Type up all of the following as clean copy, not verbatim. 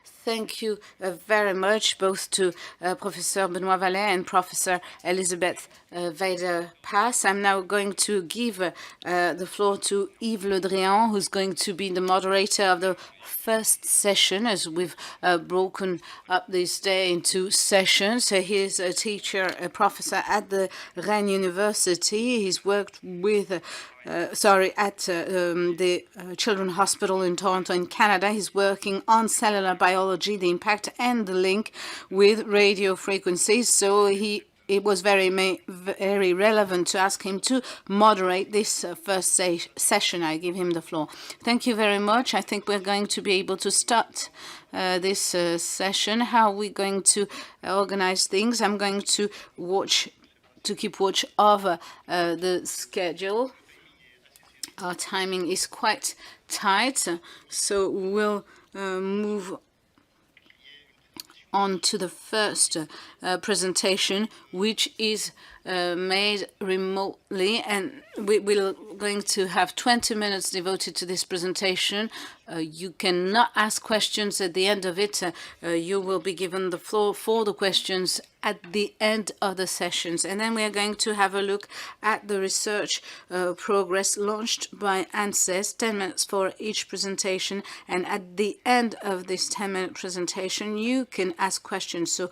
Thank you very much, both to Professor Benoît Vallet and Professor Elisabeth Vader-Pass. I'm now going to give the floor to Yves Le Dréan, who's going to be the moderator of the first session, as we've broken up this day into sessions. So he's a teacher, a professor at the Rennes University. He's worked with at the Children's Hospital in Toronto in Canada. He's working on cellular biology, the impact and the link with radio frequencies. So it was very relevant to ask him to moderate this first session. I give him the floor. Thank you very much. I think we're going to be able to start this session. How are we going to organize things? I'm going to keep watch of the schedule. Our timing is quite tight, so we'll move on to the first presentation, which is made remotely, and we're going to have 20 minutes devoted to this presentation. You cannot ask questions at the end of it. You will be given the floor for the questions at the end of the sessions. And then we are going to have a look at the research progress launched by ANSES, 10 minutes for each presentation. And at the end of this 10-minute presentation, you can ask questions. So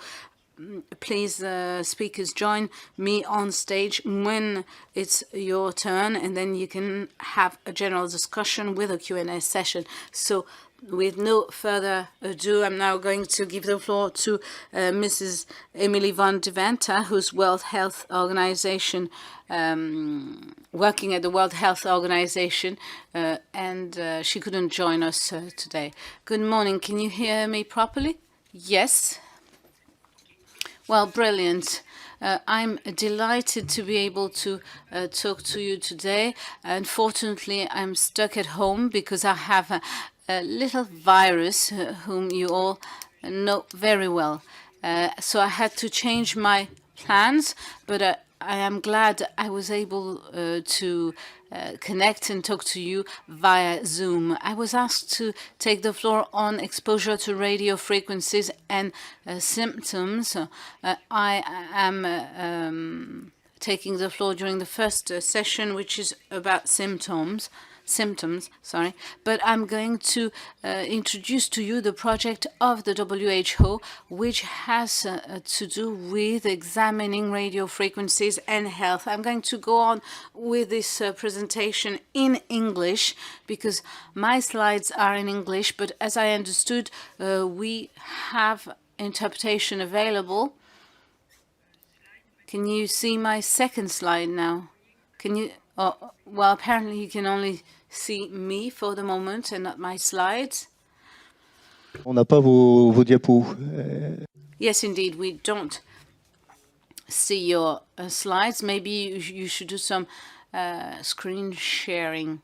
please, speakers, join me on stage when it's your turn, and then you can have a general discussion with a Q&A session. So with no further ado, I'm now going to give the floor to Mrs. Émilie van Deventer, who's World Health Organization, working at the World Health Organization, and she couldn't join us today. Good morning. Can you hear me properly? Yes. Well, brilliant. I'm delighted to be able to talk to you today. Unfortunately, I'm stuck at home because I have a little virus whom you all know very well. So I had to change my plans, but I am glad I was able to connect and talk to you via Zoom. I was asked to take the floor on exposure to radio frequencies and symptoms. I am taking the floor during the first session, which is about symptoms, but I'm going to introduce to you the project of the WHO, which has to do with examining radio frequencies and health. I'm going to go on with this presentation in English because my slides are in English, but as I understood, we have interpretation available. Can you see my second slide now? Can you? Oh, well, apparently you can only see me for the moment and not my slides. On n'a pas vos diapos. Yes, indeed, we don't see your slides. Maybe you should do some screen sharing.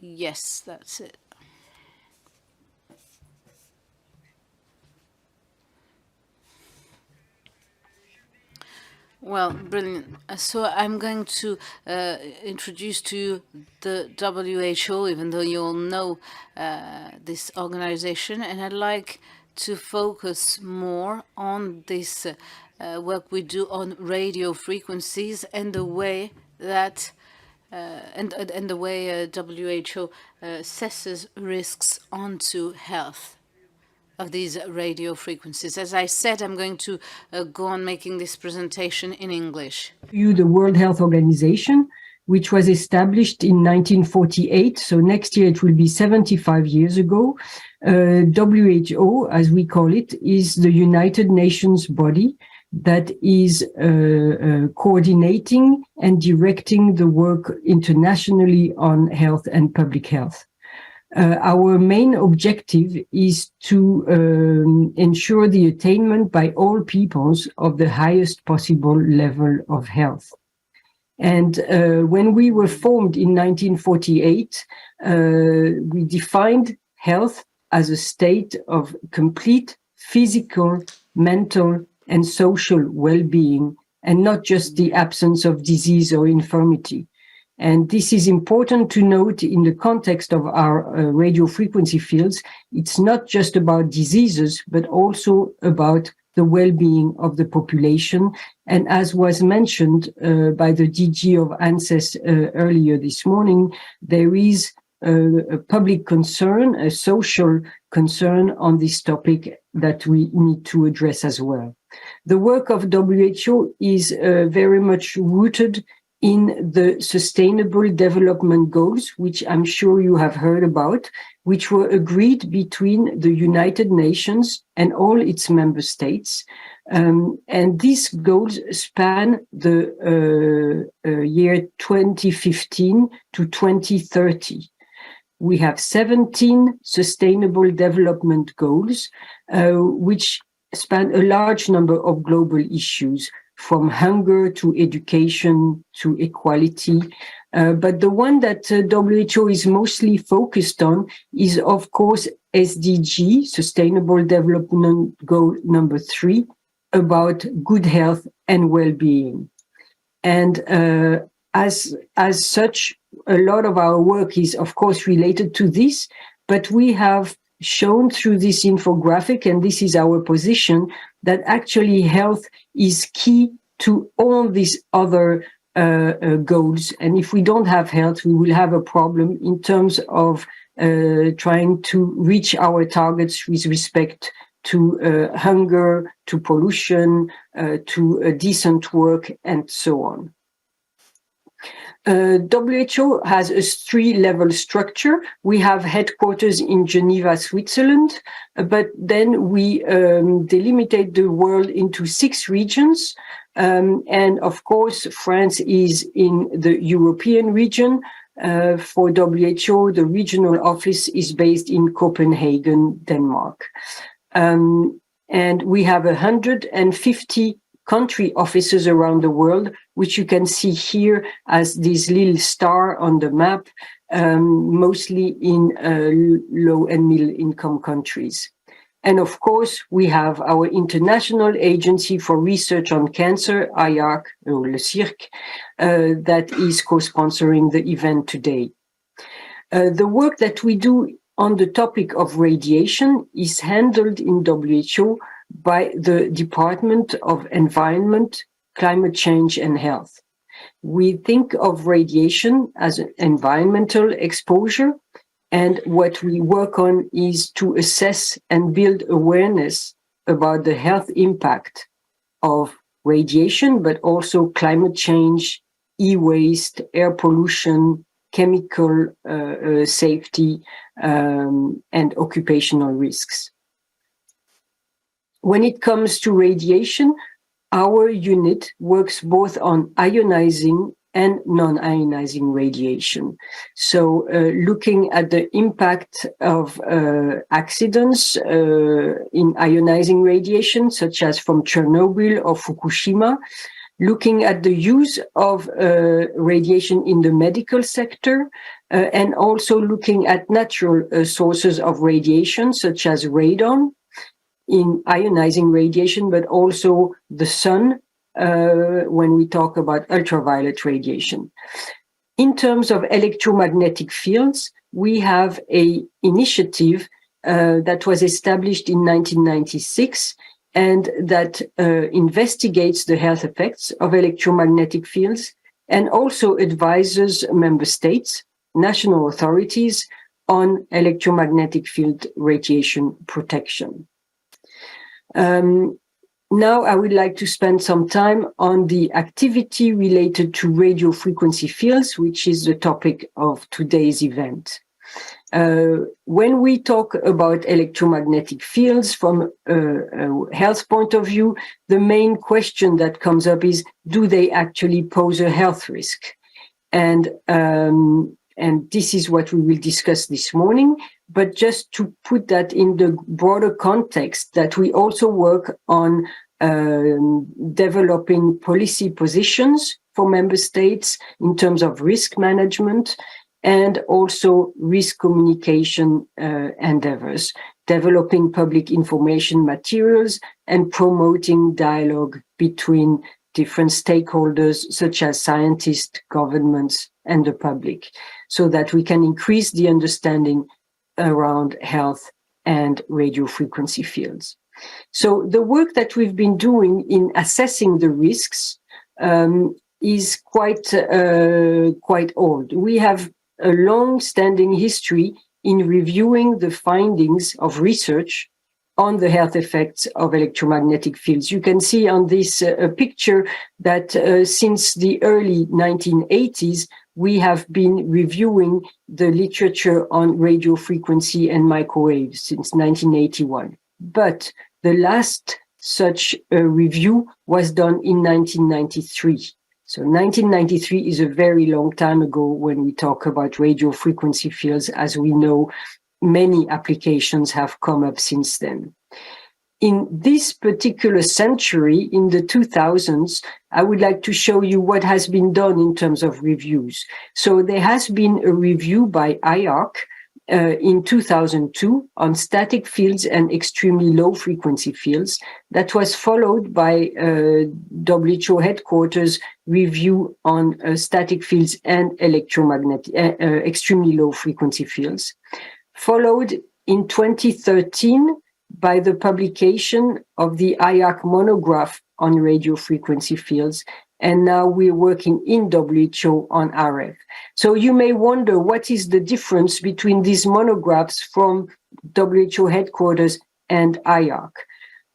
Yes, that's it. Well, brilliant. So I'm going to introduce to you the WHO, even though you all know this organization, and I'd like to focus more on this work we do on radio frequencies and the way that and the way WHO assesses risks onto health of these radio frequencies. As I said, I'm going to go on making this presentation in English. The World Health Organization, which was established in 1948, so next year it will be 75 years ago. WHO, as we call it, is the United Nations body that is coordinating and directing the work internationally on health and public health. Our main objective is to ensure the attainment by all peoples of the highest possible level of health. And when we were formed in 1948, we defined health as a state of complete physical, mental, and social well-being, and not just the absence of disease or infirmity. And this is important to note in the context of our radio frequency fields. It's not just about diseases, but also about the well-being of the population. And as was mentioned by the DG of ANSES earlier this morning, there is a public concern, a social concern on this topic that we need to address as well. The work of WHO is very much rooted in the Sustainable Development Goals, which I'm sure you have heard about, which were agreed between the United Nations and all its member states. And these goals span the year 2015 to 2030. We have 17 Sustainable Development Goals, which span a large number of global issues, from hunger to education to equality. But the one that WHO is mostly focused on is, of course, SDG, Sustainable Development Goal number 3, about good health and well-being. And as such, a lot of our work is, of course, related to this, but we have shown through this infographic, and this is our position, that actually health is key to all these other goals. And if we don't have health, we will have a problem in terms of trying to reach our targets with respect to hunger, to pollution, to decent work, and so on. WHO has a 3-level structure. We have headquarters in Geneva, Switzerland, but then we delimitate the world into 6 regions. And of course, France is in the European region. For WHO, the regional office is based in Copenhagen, Denmark. And we have 150 country offices around the world, which you can see here as this little star on the map, mostly in low and middle income countries. And of course, we have our International Agency for Research on Cancer, IARC, or le CIRC, that is co-sponsoring the event today. The work that we do on the topic of radiation is handled in WHO by the Department of Environment, Climate Change and Health. We think of radiation as an environmental exposure, and what we work on is to assess and build awareness about the health impact of radiation, but also climate change, e-waste, air pollution, chemical safety, and occupational risks. When it comes to radiation, our unit works both on ionizing and non-ionizing radiation. So looking at the impact of accidents in ionizing radiation, such as from Chernobyl or Fukushima, looking at the use of radiation in the medical sector, and also looking at natural sources of radiation, such as radon, in ionizing radiation, but also the sun when we talk about ultraviolet radiation. In terms of electromagnetic fields, we have an initiative that was established in 1996 and that investigates the health effects of electromagnetic fields and also advises member states, national authorities on electromagnetic field radiation protection. Now I would like to spend some time on the activity related to radio frequency fields, which is the topic of today's event. When we talk about electromagnetic fields from a health point of view, the main question that comes up is, do they actually pose a health risk? And this is what we will discuss this morning. But just to put that in the broader context, that we also work on developing policy positions for member states in terms of risk management and also risk communication endeavors, developing public information materials and promoting dialogue between different stakeholders such as scientists, governments, and the public, so that we can increase the understanding around health and radio frequency fields. So the work that we've been doing in assessing the risks is quite old. We have a long-standing history in reviewing the findings of research on the health effects of electromagnetic fields. You can see on this picture that since the early 1980s, we have been reviewing the literature on radio frequency and microwaves since 1981. But the last such review was done in 1993. So 1993 is a very long time ago when we talk about radio frequency fields. As we know, many applications have come up since then. In this particular century, in the 2000s, I would like to show you what has been done in terms of reviews. So there has been a review by IARC in 2002 on static fields and extremely low frequency fields. That was followed by WHO headquarters review on static fields and electromagnetic, extremely low frequency fields. Followed in 2013 by the publication of the IARC monograph on radio frequency fields. And now we're working in WHO on RF. So you may wonder, what is the difference between these monographs from WHO headquarters and IARC?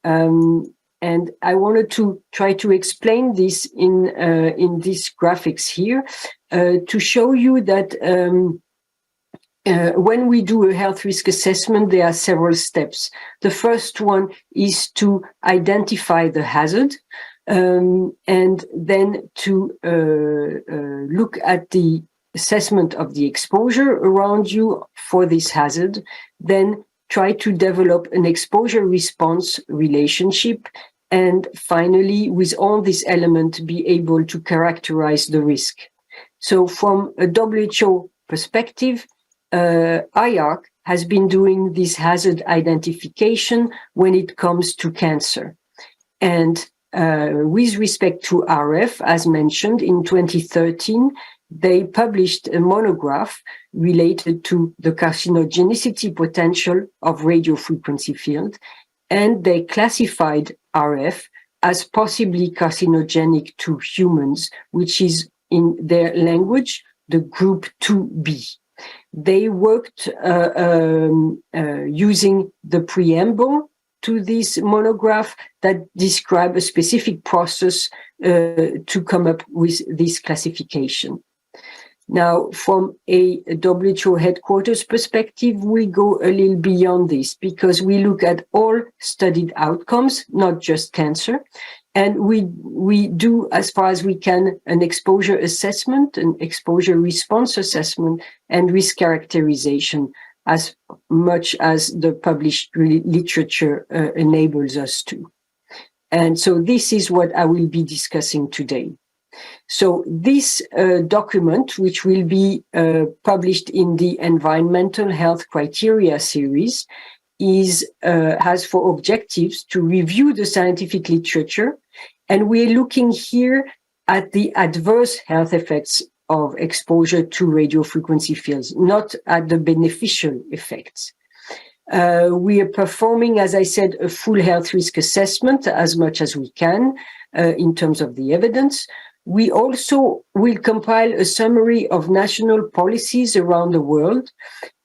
And I wanted to try to explain this in these graphics here to show you that when we do a health risk assessment, there are several steps. The first one is to identify the hazard, and then to look at the assessment of the exposure around you for this hazard, then try to develop an exposure response relationship, and finally, with all these elements, be able to characterize the risk. So from a WHO perspective, IARC has been doing this hazard identification when it comes to cancer. And with respect to RF, as mentioned, in 2013, they published a monograph related to the carcinogenicity potential of radio frequency field, and they classified RF as possibly carcinogenic to humans, which is, in their language, the group 2B. They worked using the preamble to this monograph that describe a specific process to come up with this classification. Now, from a WHO headquarters perspective, we go a little beyond this because we look at all studied outcomes, not just cancer. And we do, as far as we can, an exposure assessment, an exposure response assessment, and risk characterization as much as the published literature enables us to. And so this is what I will be discussing today. So this document, which will be published in the Environmental Health Criteria series, has for objectives to review the scientific literature, and we're looking here at the adverse health effects of exposure to radio frequency fields, not at the beneficial effects. We are performing, as I said, a full health risk assessment as much as we can in terms of the evidence. We also will compile a summary of national policies around the world,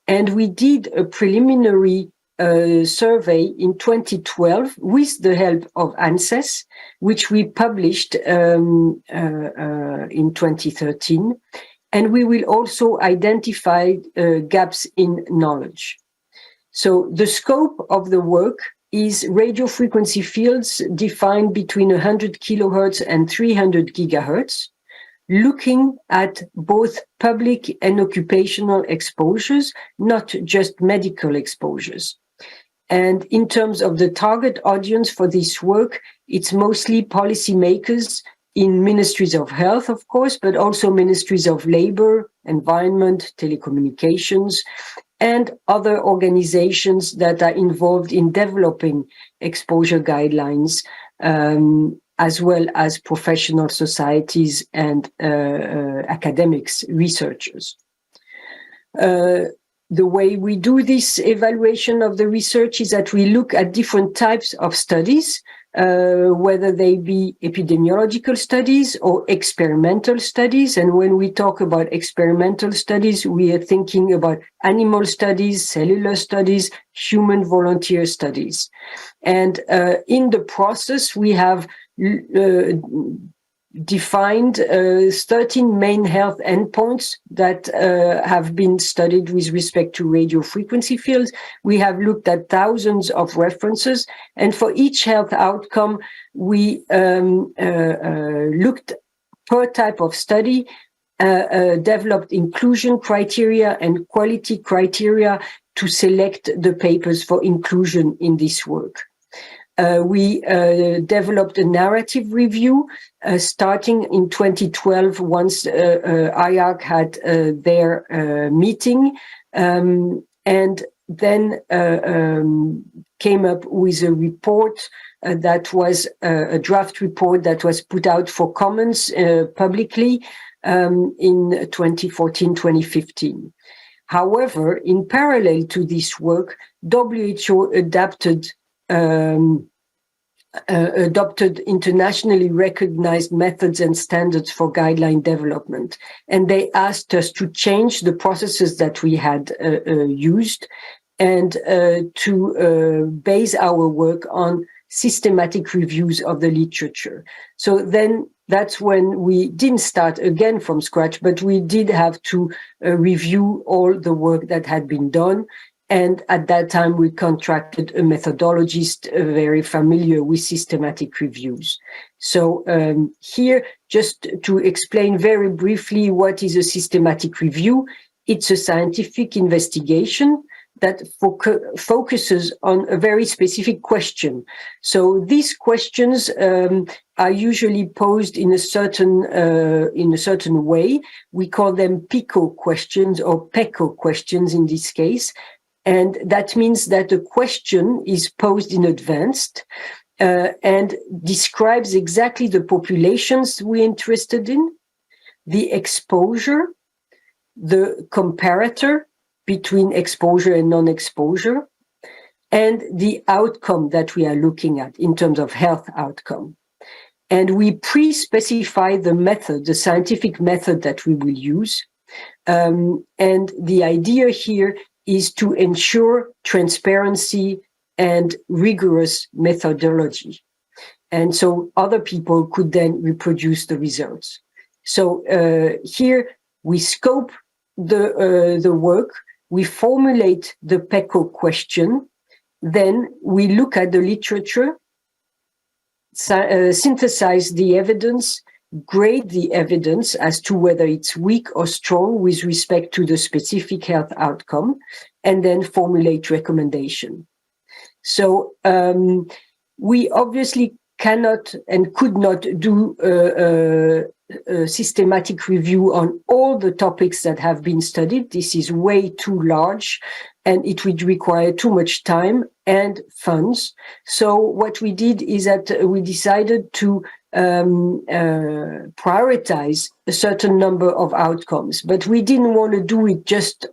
and we did a preliminary survey in 2012 with the help of ANSES, which we published in 2013. And we will also identify gaps in knowledge. So the scope of the work is radio frequency fields defined between 100 kilohertz and 300 gigahertz, looking at both public and occupational exposures, not just medical exposures. And in terms of the target audience for this work, it's mostly policymakers in ministries of health, of course, but also ministries of labor, environment, telecommunications, and other organizations that are involved in developing exposure guidelines as well as professional societies and academics, researchers. The way we do this evaluation of the research is that we look at different types of studies, whether they be epidemiological studies or experimental studies. And when we talk about experimental studies, we are thinking about animal studies, cellular studies, human volunteer studies. And in the process, we have defined 13 main health endpoints that have been studied with respect to radio frequency fields. We have looked at thousands of references, and for each health outcome, we looked per type of study, developed inclusion criteria and quality criteria to select the papers for inclusion in this work. We developed a narrative review starting in 2012 once IARC had their meeting, and then came up with a report that was a draft report that was put out for comments publicly in 2014-2015. However, in parallel to this work, WHO adopted internationally recognized methods and standards for guideline development. And they asked us to change the processes that we had used and to base our work on systematic reviews of the literature. So then that's when we didn't start again from scratch, but we did have to review all the work that had been done. And at that time, we contracted a methodologist very familiar with systematic reviews. So here, just to explain very briefly what is a systematic review, it's a scientific investigation that focuses on a very specific question. So these questions are usually posed in a certain way. We call them PICO questions or PECO questions in this case. And that means that the question is posed in advance and describes exactly the populations we're interested in, the exposure, the comparator between exposure and non-exposure, and the outcome that we are looking at in terms of health outcome. And we pre-specify the method, the scientific method that we will use. And the idea here is to ensure transparency and rigorous methodology. And so other people could then reproduce the results. So here we scope the work, we formulate the PECO question, then we look at the literature, synthesize the evidence, grade the evidence as to whether it's weak or strong with respect to the specific health outcome, and then formulate recommendation. So we obviously cannot and could not do a systematic review on all the topics that have been studied. This is way too large and it would require too much time and funds. So what we did is that we decided to prioritize a certain number of outcomes, but we didn't want to do it just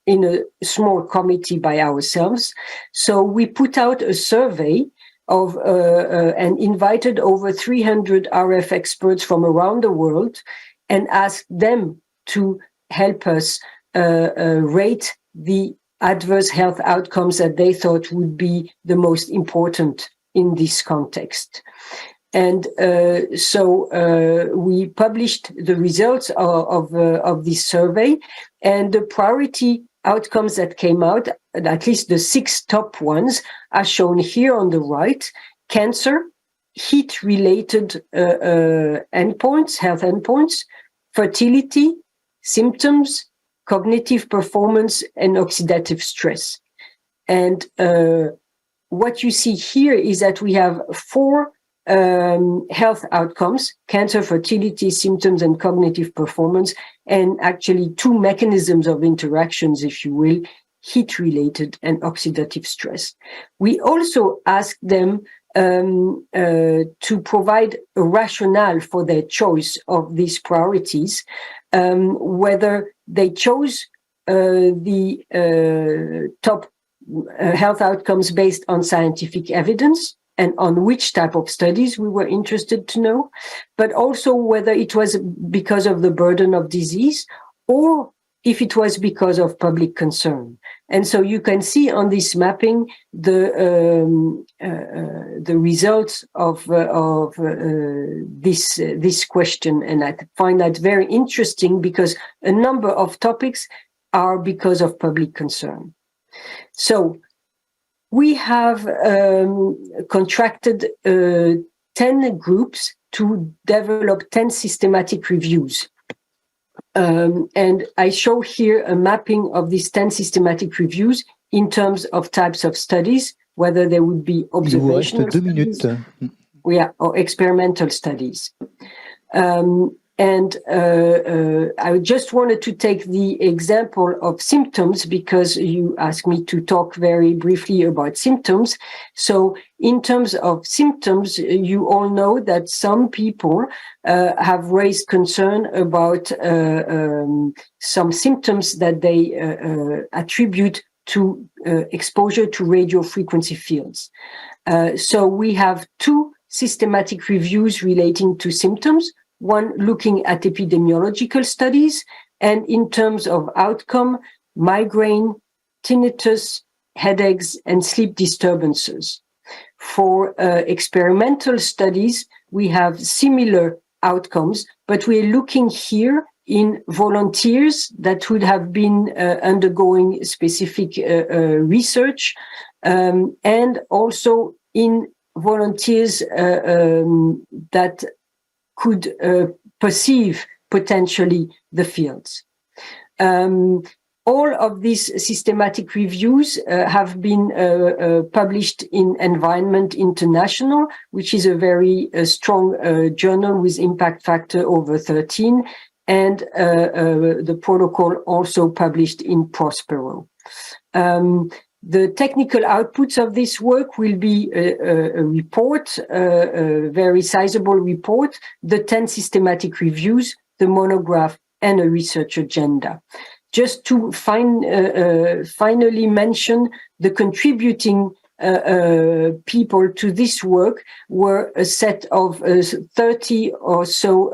in a small committee by ourselves. So we put out a survey of and invited over 300 RF experts from around the world and asked them to help us rate the adverse health outcomes that they thought would be the most important in this context. And so we published the results of this survey, and the priority outcomes that came out, at least the 6 top ones, are shown here on the right: cancer, heat-related endpoints, health endpoints, fertility, symptoms, cognitive performance, and oxidative stress. And what you see here is that we have 4 health outcomes: cancer, fertility, symptoms, and cognitive performance, and actually 2 mechanisms of interactions, if you will, heat-related and oxidative stress. We also asked them to provide a rationale for their choice of these priorities, whether they chose the top health outcomes based on scientific evidence and on which type of studies we were interested to know, but also whether it was because of the burden of disease or if it was because of public concern. And so you can see on this mapping the results of this question, and I find that very interesting because a number of topics are because of public concern. So we have contracted 10 groups to develop 10 systematic reviews. And I show here a mapping of these 10 systematic reviews in terms of types of studies, whether they would be observational studies, or experimental studies. I just wanted to take the example of symptoms because you asked me to talk very briefly about symptoms. So in terms of symptoms, you all know that some people have raised concern about some symptoms that they attribute to exposure to radio frequency fields. So we have 2 systematic reviews relating to symptoms, one looking at epidemiological studies, and in terms of outcome, migraine, tinnitus, headaches, and sleep disturbances. For experimental studies, we have similar outcomes, but we're looking here in volunteers that would have been undergoing specific research, and also in volunteers that could perceive potentially the fields. All of these systematic reviews have been published in Environment International, which is a very strong journal with impact factor over 13, and the protocol also published in Prospero. The technical outputs of this work will be a report, a very sizable report, the 10 systematic reviews, the monograph, and a research agenda. Just to finally mention the contributing people to this work were a set of 30 or so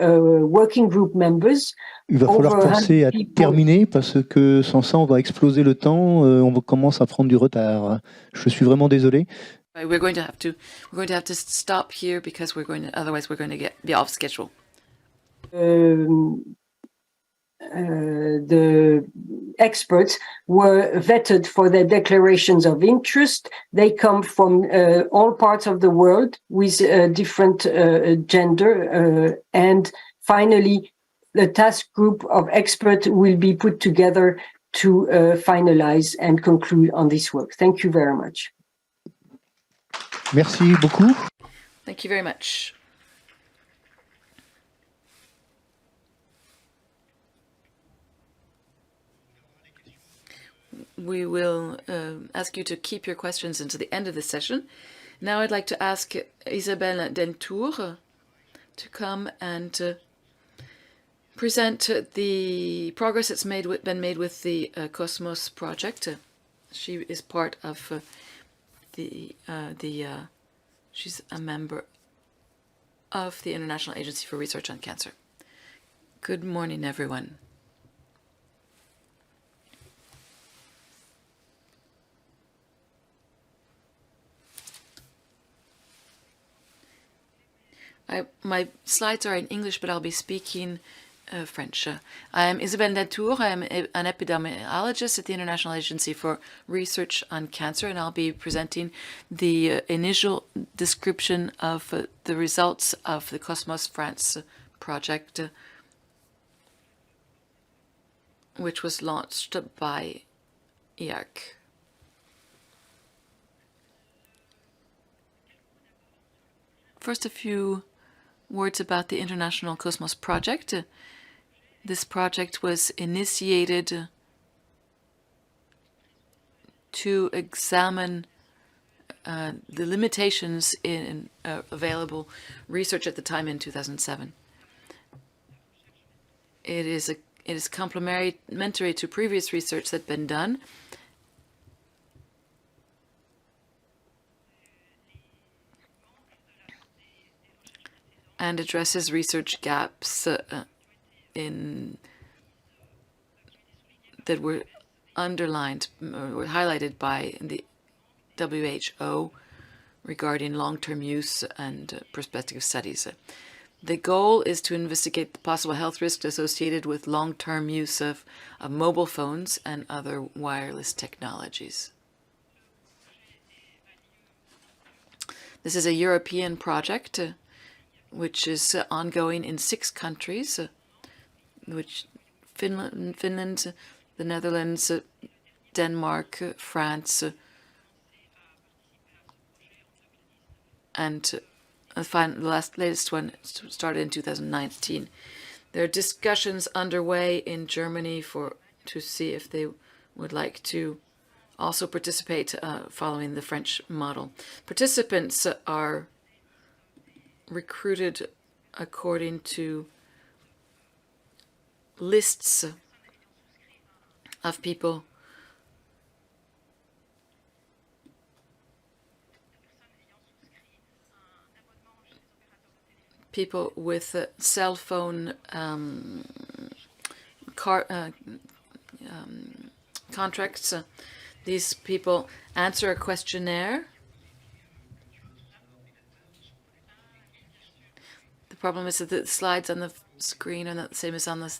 working group members. Il va falloir penser à terminer parce que sans ça, on va exploser le temps. On commence à prendre du retard. Je suis vraiment désolé. We're going to have to stop here because otherwise we're going to be off schedule. The experts were vetted for their declarations of interest. They come from all parts of the world with different gender. And finally, the task group of experts will be put together to finalize and conclude on this work. Thank you very much. Merci beaucoup. Thank you very much. We will ask you to keep your questions until the end of the session. Now I'd like to ask Isabelle Deltour to come and present the progress that's been made with the Cosmos project. She is part of she's a member of the International Agency for Research on Cancer. Good morning, everyone. My slides are in English, but I'll be speaking French. I am Isabelle Deltour. I am an epidemiologist at the International Agency for Research on Cancer, and I'll be presenting the initial description of the results of the Cosmos France project, which was launched by IARC. First, a few words about the International Cosmos project. This project was initiated to examine the limitations in available research at the time in 2007. It is complementary to previous research that had been done. And addresses research gaps that were underlined or were highlighted by the WHO regarding long-term use and prospective studies. The goal is to investigate the possible health risks associated with long-term use of mobile phones and other wireless technologies. This is a European project which is ongoing in 6 countries, which Finland, the Netherlands, Denmark, France, and the latest one started in 2019. There are discussions underway in Germany to see if they would like to also participate following the French model. Participants are recruited according to lists of people with cell phone contracts. These people answer a questionnaire. The problem is that the slides on the screen are not the same as on the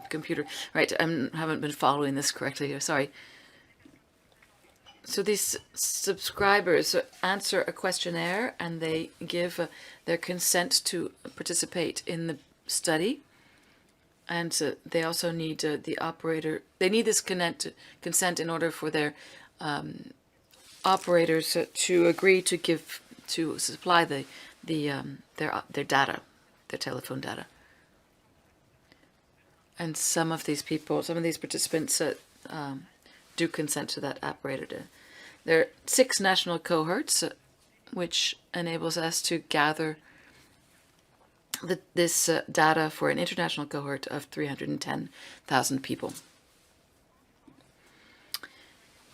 computer. Right, I haven't been following this correctly here. Sorry. So these subscribers answer a questionnaire and they give their consent to participate in the study. And they also need the operator. They need this consent in order for their operators to agree to supply their data, their telephone data. And some of these participants do consent to that operator. There are 6 national cohorts, which enables us to gather this data for an international cohort of 310,000 people.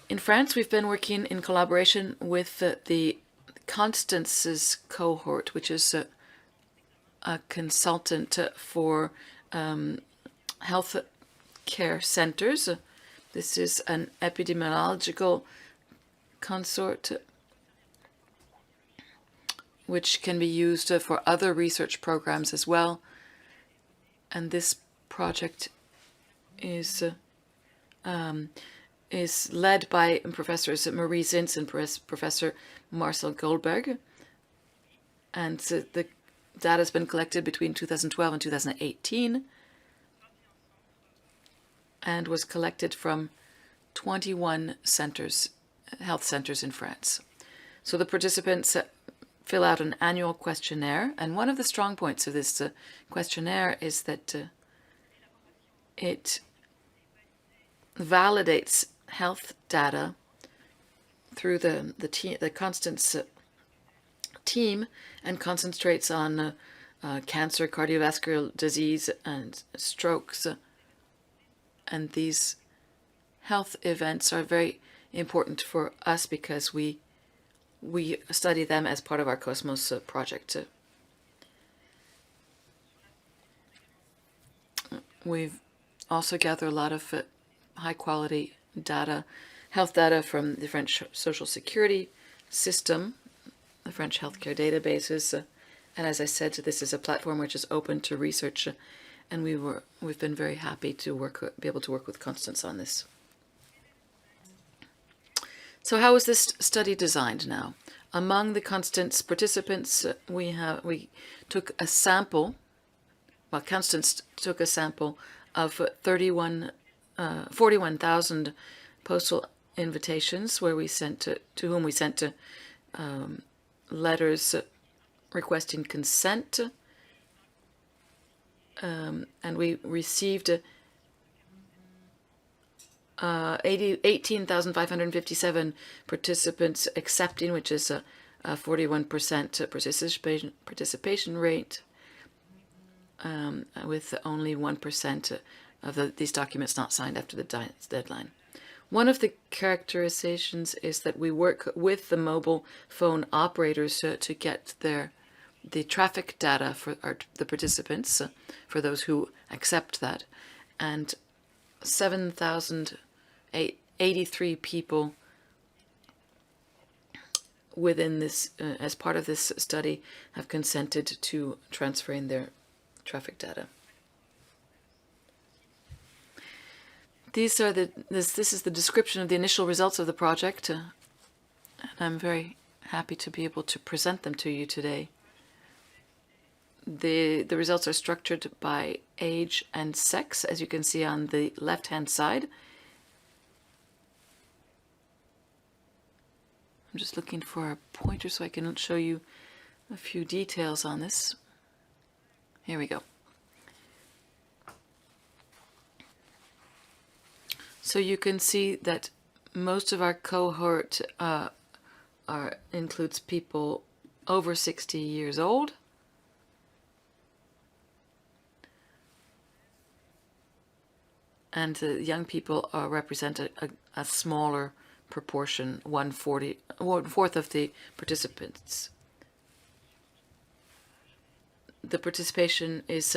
In France, we've been working in collaboration with the Constance's cohort, which is a consultant for health care centers. This is an epidemiological consort which can be used for other research programs as well. And this project is led by Professors Maryse and Professor Marcel Goldberg. And the data has been collected between 2012 and 2018 and was collected from 21 centers, health centers in France. So the participants fill out an annual questionnaire, and one of the strong points of this questionnaire is that it validates health data through the Constance team and concentrates on cancer, cardiovascular disease, and strokes. And these health events are very important for us because we study them as part of our Cosmos project. We've also gathered a lot of high-quality data, health data from the French social security system, the French healthcare databases, and as I said, this is a platform which is open to research, and we've been very happy to be able to work with Constance on this. So how is this study designed now? Among the Constance participants, we took a sample. Well, Constance took a sample of 41,000 postal invitations, where we sent to whom we sent letters requesting consent, and we received 18,557 participants accepting, which is a 41% participation rate, with only 1% of these documents not signed after the deadline. One of the characterizations is that we work with the mobile phone operators to get the traffic data for the participants, for those who accept that, and 7,083 people within this, as part of this study, have consented to transferring their traffic data. This is the description of the initial results of the project, and I'm very happy to be able to present them to you today. The results are structured by age and sex, as you can see on the left-hand side. I'm just looking for a pointer so I can show you a few details on this. Here we go. So you can see that most of our cohort includes people over 60 years old. And the young people represent a smaller proportion, 1/4 of the participants. The participation is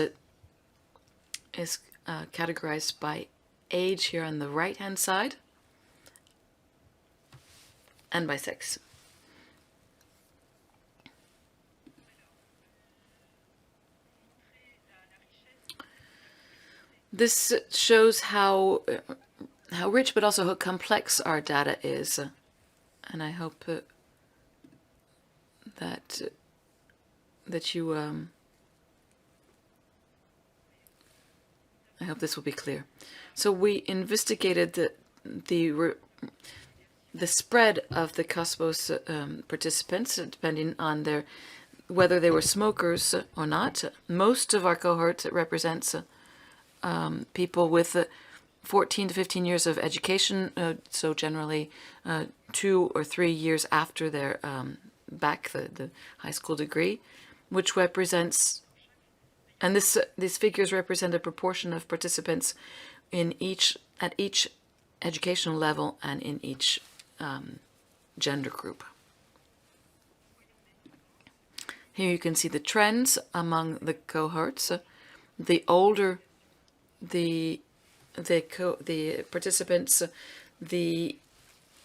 categorized by age here on the right-hand side and by sex. This shows how rich but also how complex our data is, and I hope that you I hope this will be clear. So we investigated the spread of the COSMOS participants, depending on whether they were smokers or not. Most of our cohort represents people with 14 to 15 years of education, so generally 2 or 3 years after their the high school degree, which represents, and these figures represent a proportion of participants at each educational level and in each gender group. Here you can see the trends among the cohorts. The older the participants, the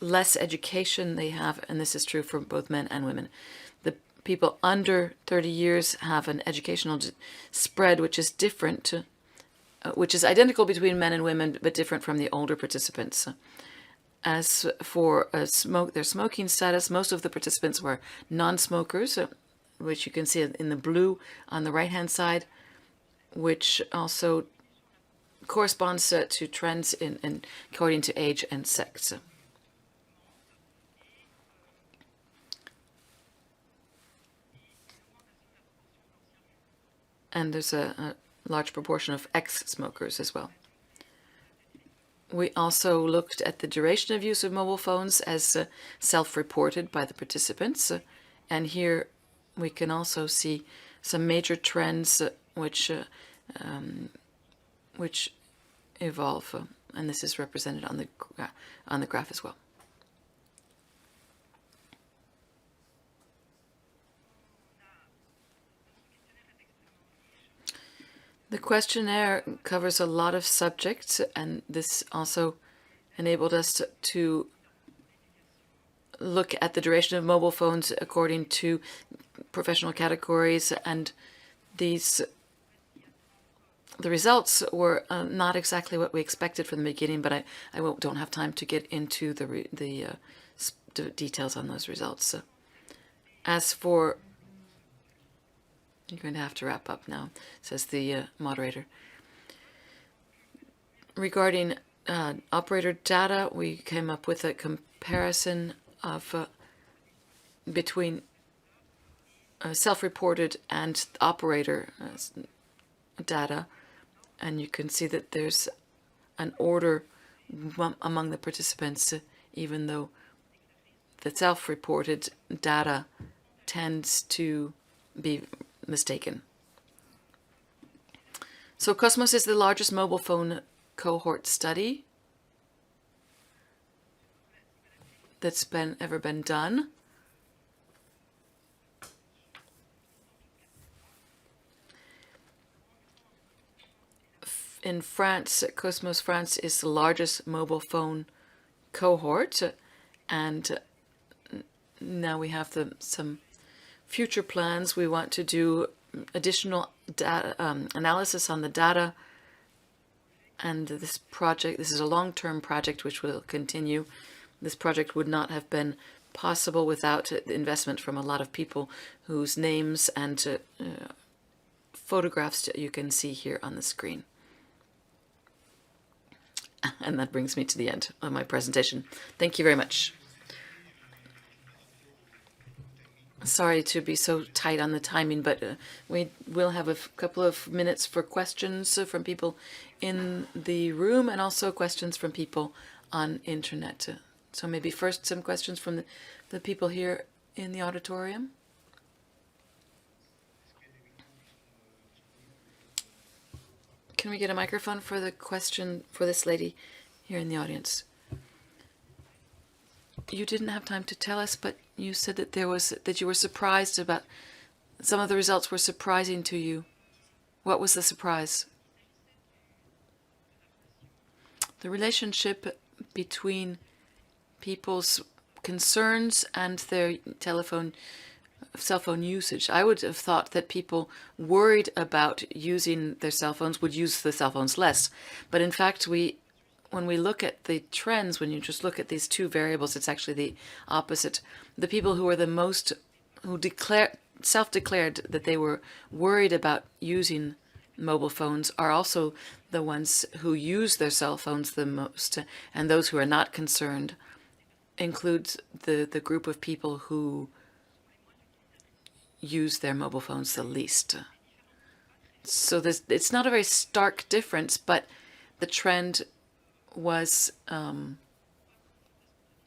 less education they have, and this is true for both men and women. The people under 30 years have an educational spread which is different, which is identical between men and women, but different from the older participants. As for their smoking status, most of the participants were non-smokers, which you can see in the blue on the right-hand side, which also corresponds to trends in according to age and sex. And there's a large proportion of ex-smokers as well. We also looked at the duration of use of mobile phones as self-reported by the participants. And here we can also see some major trends which evolve, and this is represented on the graph as well. The questionnaire covers a lot of subjects, and this also enabled us to look at the duration of mobile phones according to professional categories, and the results were not exactly what we expected from the beginning, but I don't have time to get into the details on those results. As for, you're going to have to wrap up now, says the moderator. Regarding operator data, we came up with a comparison of between self-reported and operator data, and you can see that there's an order among the participants, even though the self-reported data tends to be mistaken. So Cosmos is the largest mobile phone cohort study that's ever been done. In France, Cosmos France is the largest mobile phone cohort, and now we have some future plans. We want to do additional data analysis on the data, and this is a long-term project which will continue. This project would not have been possible without the investment from a lot of people whose names and photographs you can see here on the screen. And that brings me to the end of my presentation. Thank you very much. Sorry to be so tight on the timing, but we will have a couple of minutes for questions from people in the room and also questions from people on internet. So maybe first some questions from the people here in the auditorium. Can we get a microphone for the question for this lady here in the audience? You didn't have time to tell us, but you said that you were surprised about some of the results were surprising to you. What was the surprise? The relationship between people's concerns and their cell phone usage. I would have thought that people worried about using their cell phones would use the cell phones less. But in fact, when we look at the trends, when you just look at these two variables, it's actually the opposite. The people who are who self-declared that they were worried about using mobile phones are also the ones who use their cell phones the most. And those who are not concerned includes the group of people who use their mobile phones the least. So it's not a very stark difference, but the trend was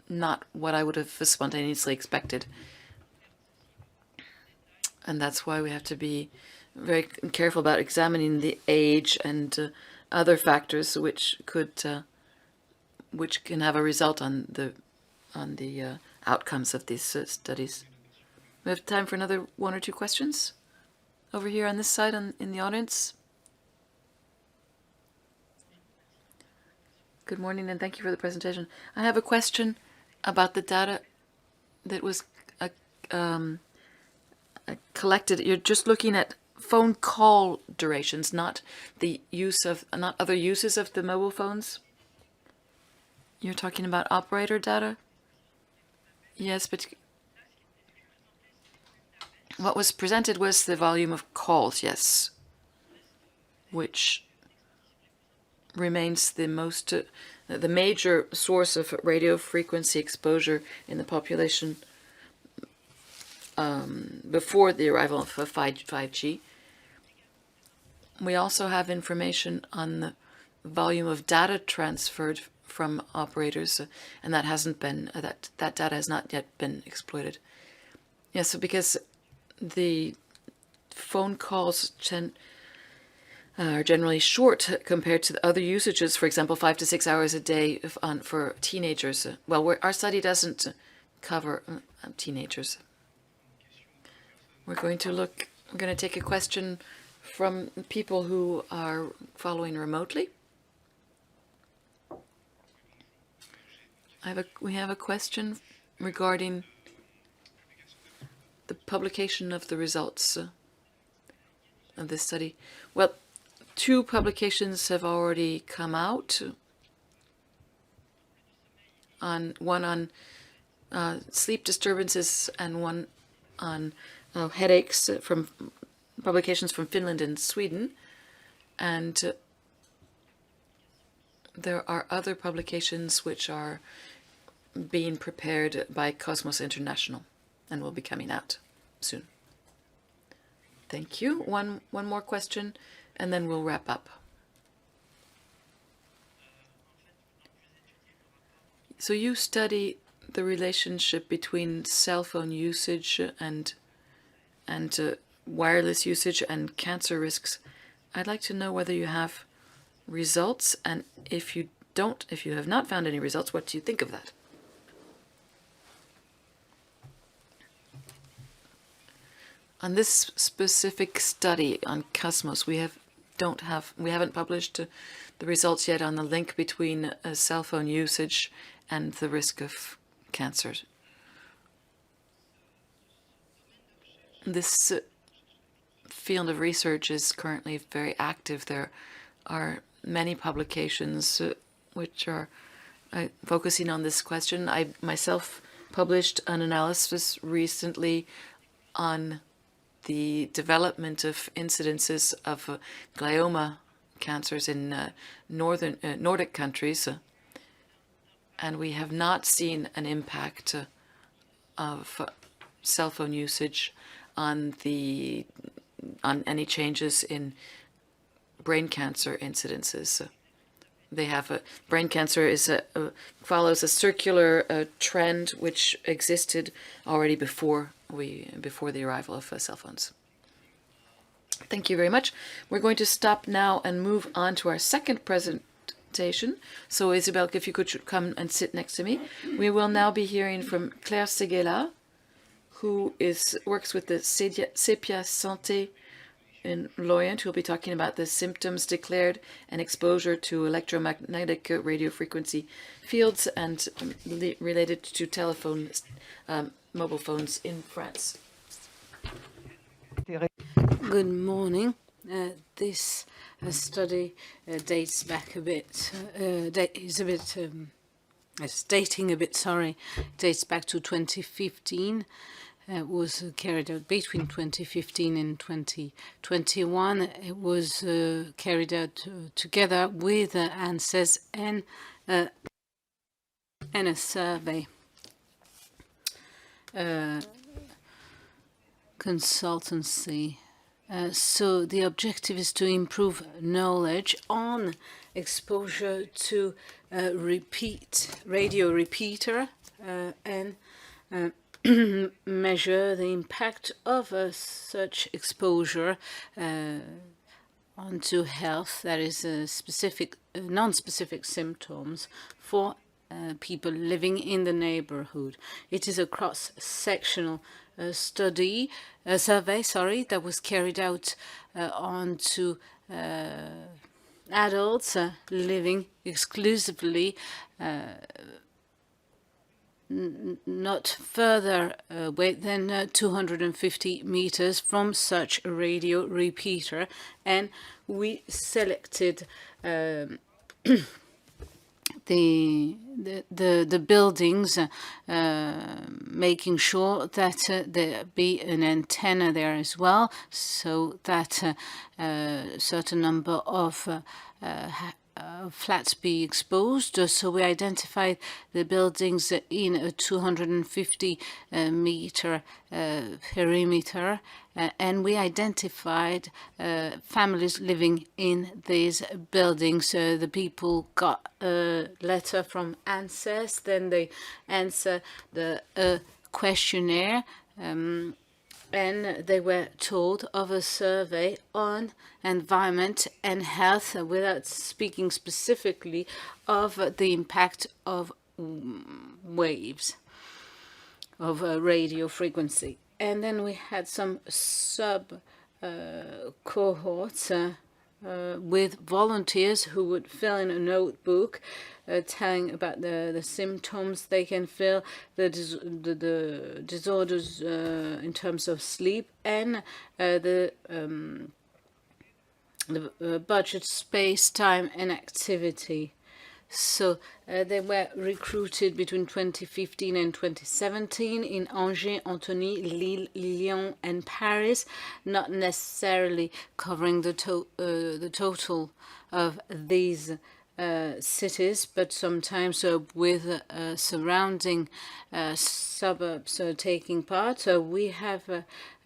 not what I would have spontaneously expected. And that's why we have to be very careful about examining the age and other factors which can have a result on the outcomes of these studies. We have time for another one or two questions over here on this side in the audience. Good morning and thank you for the presentation. I have a question about the data that was collected. You're just looking at phone call durations, not other uses of the mobile phones. You're talking about operator data? Yes, but what was presented was the volume of calls, yes, which remains the major source of radio frequency exposure in the population before the arrival of 5G. We also have information on the volume of data transferred from operators, and that hasn't been that data has not yet been exploited. Yes, so because the phone calls are generally short compared to the other usages, for example, 5 to 6 hours a day for teenagers. Well, our study doesn't cover teenagers. We're going to take a question from people who are following remotely. We have a question regarding the publication of the results of this study. Well, 2 publications have already come out. One on sleep disturbances and one on headaches from publications from Finland and Sweden. And there are other publications which are being prepared by Cosmos International and will be coming out soon. Thank you. One more question, and then we'll wrap up. So you study the relationship between cell phone usage and wireless usage and cancer risks. I'd like to know whether you have results, and if you have not found any results, what do you think of that? On this specific study on Cosmos, we haven't published the results yet on the link between cell phone usage and the risk of cancer. This field of research is currently very active. There are many publications which are focusing on this question. I myself published an analysis recently on the development of incidences of glioma cancers in Nordic countries, and we have not seen an impact of cell phone usage on any changes in brain cancer incidences. They have brain cancer follows a circular trend which existed already before the arrival of cell phones. Thank you very much. We're going to stop now and move on to our second presentation. So Isabelle, if you could come and sit next to me. We will now be hearing from Claire Segala, who works with the SEPIA-Santé in Lorient, who will be talking about the symptoms declared and exposure to electromagnetic radio frequency fields and related to mobile phones in France. Good morning. This study dates back a bit. Dates back to 2015. It was carried out between 2015 and 2021. It was carried out together with ANSES and a survey consultancy. So the objective is to improve knowledge on exposure to radio repeater and measure the impact of such exposure onto health, that is specific, non-specific symptoms for people living in the neighborhood. It is a cross-sectional survey, that was carried out onto adults living exclusively not further away than 250 meters from such a radio repeater, and we selected the buildings, making sure that there be an antenna there as well, so that a certain number of flats be exposed. So we identified the buildings in a 250 meter perimeter, and we identified families living in these buildings. The people got a letter from ANSES, then they answer the questionnaire, and they were told of a survey on environment and health without speaking specifically of the impact of waves of radio frequency. And then we had some cohorts with volunteers who would fill in a notebook telling about the symptoms they can feel, the disorders in terms of sleep, and the budget, space, time, and activity. So they were recruited between 2015 and 2017 in Angers, Antony, Lille, Lyon, and Paris, not necessarily covering the total of these cities, but sometimes with surrounding suburbs taking part. So we have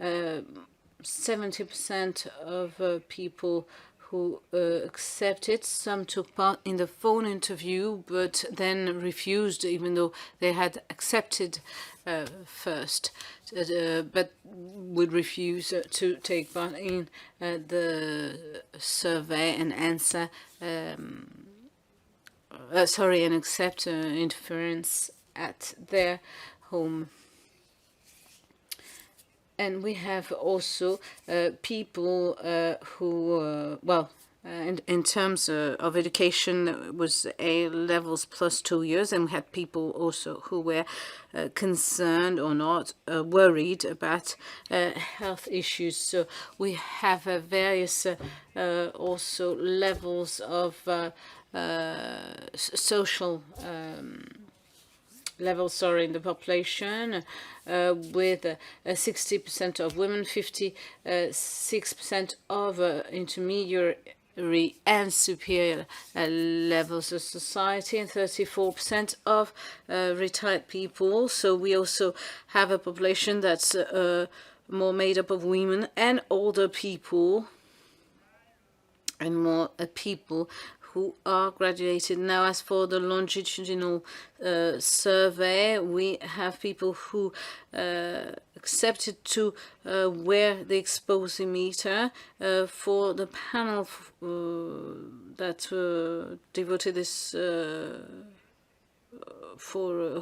70% of people who accepted. Some took part in the phone interview, but then refused, even though they had accepted first, but would refuse to take part in the survey and answer, and accept interference at their home. And we have also people who, in terms of education, it was A levels plus 2 years, and we had people also who were concerned or not worried about health issues. So we have various also levels of social levels, in the population, with 60% of women, 56% of intermediary and superior levels of society, and 34% of retired people. So we also have a population that's more made up of women and older people, and more people who are graduated. Now, as for the longitudinal survey, we have people who accepted to wear the exposimeter for the panel that devoted this for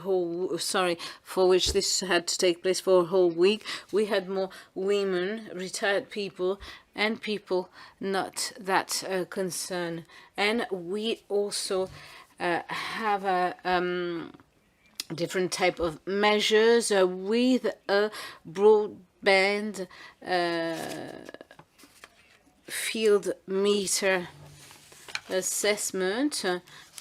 which this had to take place for a whole week. We had more women, retired people, and people not that concerned. And we also have a different type of measures with a broadband field meter assessment,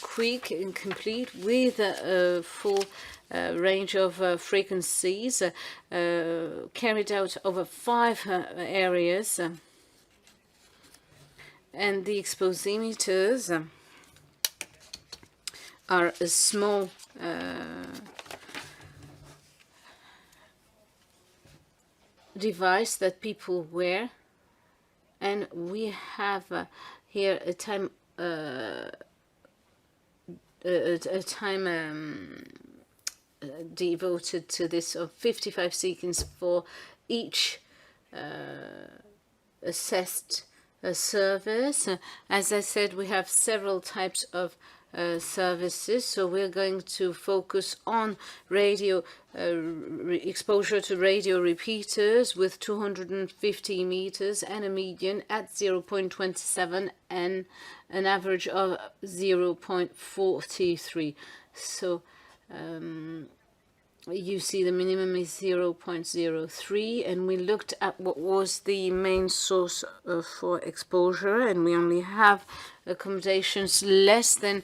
quick and complete, with a full range of frequencies carried out over 5 areas. And the exposimeters are a small device that people wear, and we have here a time devoted to this of 55 seconds for each assessed service. As I said, we have several types of services, so we're going to focus on radio exposure to radio repeaters with 250 meters and a median at 0.27 and an average of 0.43. So you see the minimum is 0.03, and we looked at what was the main source for exposure, and we only have accommodations less than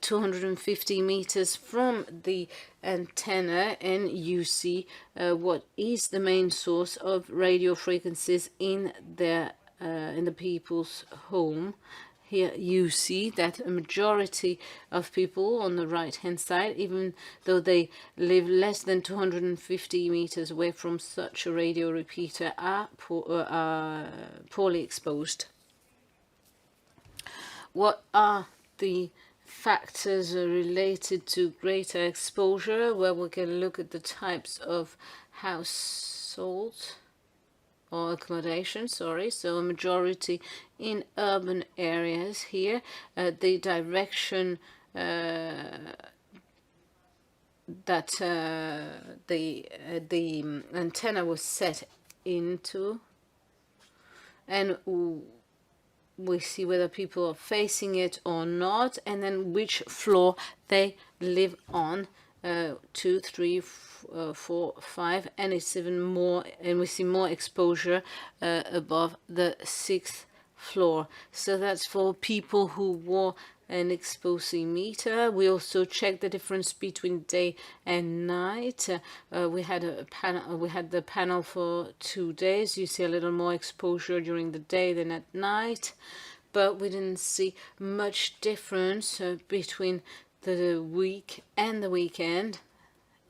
250 meters from the antenna, and you see what is the main source of radio frequencies in the people's home. Here you see that a majority of people on the right-hand side, even though they live less than 250 meters away from such a radio repeater, are poorly exposed. What are the factors related to greater exposure? Well, we can look at the types of households or accommodation, so a majority in urban areas here. The direction that the antenna was set into, and we see whether people are facing it or not, and then which floor they live on. 2, 3, 4, 5, and it's even more, and we see more exposure above the 6th floor. So that's for people who wore an exposimeter. We also checked the difference between day and night. We had a panel. We had the panel for 2 days. You see a little more exposure during the day than at night, but we didn't see much difference between the week and the weekend,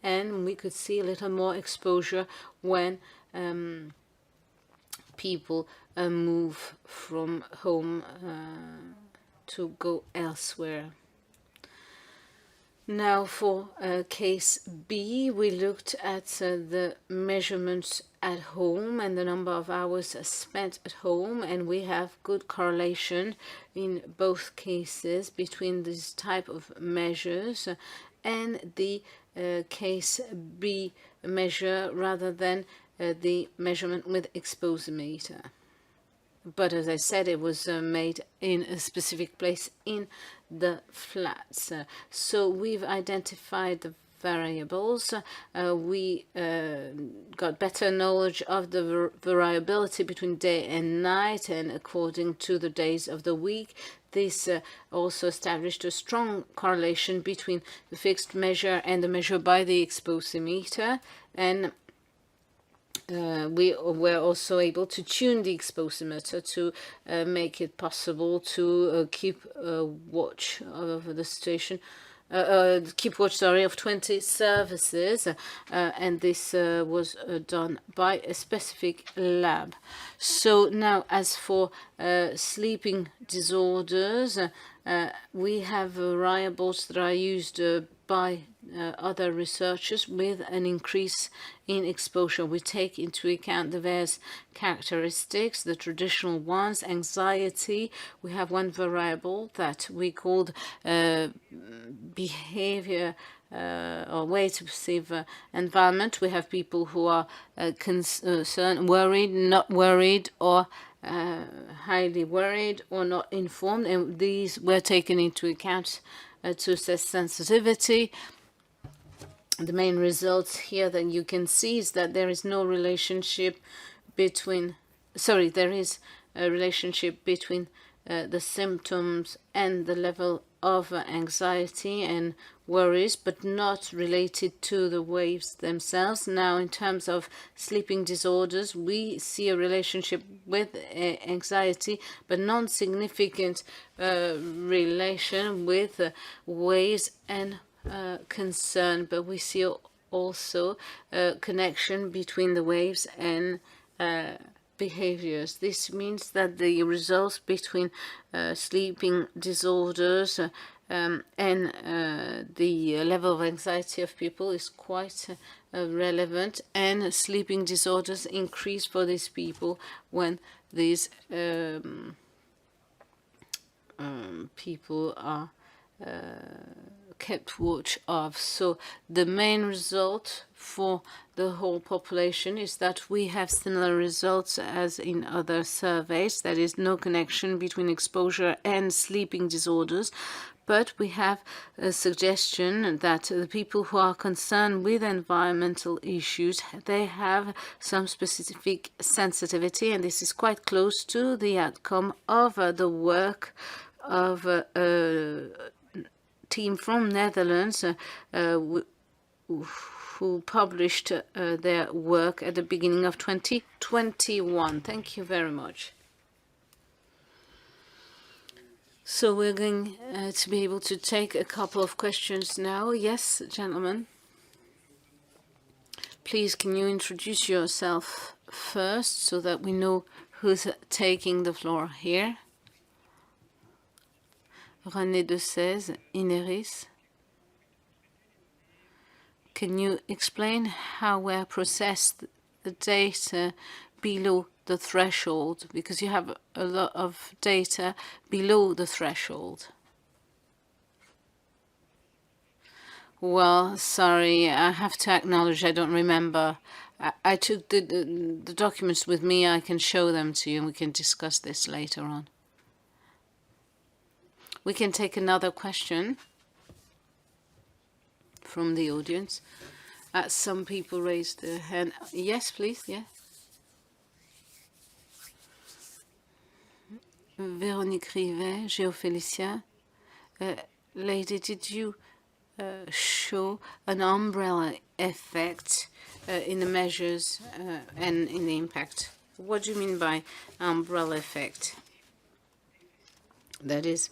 and we could see a little more exposure when people move from home to go elsewhere. Now for case B, we looked at the measurements at home and the number of hours spent at home, and we have good correlation in both cases between this type of measures and the case B measure rather than the measurement with exposimeter. But as I said, it was made in a specific place in the flats. So we've identified the variables. We got better knowledge of the variability between day and night and according to the days of the week. This also established a strong correlation between the fixed measure and the measure by the exposimeter, and we were also able to tune the exposimeter to make it possible to keep watch of the situation, of 20 services, and this was done by a specific lab. So now, as for sleeping disorders, we have variables that are used by other researchers with an increase in exposure. We take into account the various characteristics, the traditional ones, anxiety. We have one variable that we called behavior or way to perceive environment. We have people who are concerned, worried, not worried, or highly worried or not informed, and these were taken into account to assess sensitivity. The main results here that you can see is that there is no relationship between, there is a relationship between the symptoms and the level of anxiety and worries, but not related to the waves themselves. Now, in terms of sleeping disorders, we see a relationship with anxiety, but non-significant relation with waves and concern. But we see also a connection between the waves and behaviors. This means that the results between sleeping disorders and the level of anxiety of people is quite relevant, and sleeping disorders increase for these people when these people are kept watch of. So the main result for the whole population is that we have similar results as in other surveys. That is, no connection between exposure and sleeping disorders. But we have a suggestion that the people who are concerned with environmental issues, they have some specific sensitivity, and this is quite close to the outcome of the work of a team from Netherlands who published their work at the beginning of 2021. Thank you very much. So we're going to be able to take a couple of questions now. Yes, gentlemen. Please, can you introduce yourself first so that we know who's taking the floor here? René de Sèze, INERIS. Can you explain how we processed the data below the threshold? Because you have a lot of data below the threshold. Well, sorry, I have to acknowledge I don't remember. I took the documents with me. I can show them to you and we can discuss this later on. We can take another question from the audience. Some people raised their hand. Yes, please. Yeah. Véronique Rivet, Géofélicien. Lady, did you show an umbrella effect in the measures and in the impact? What do you mean by umbrella effect? That is,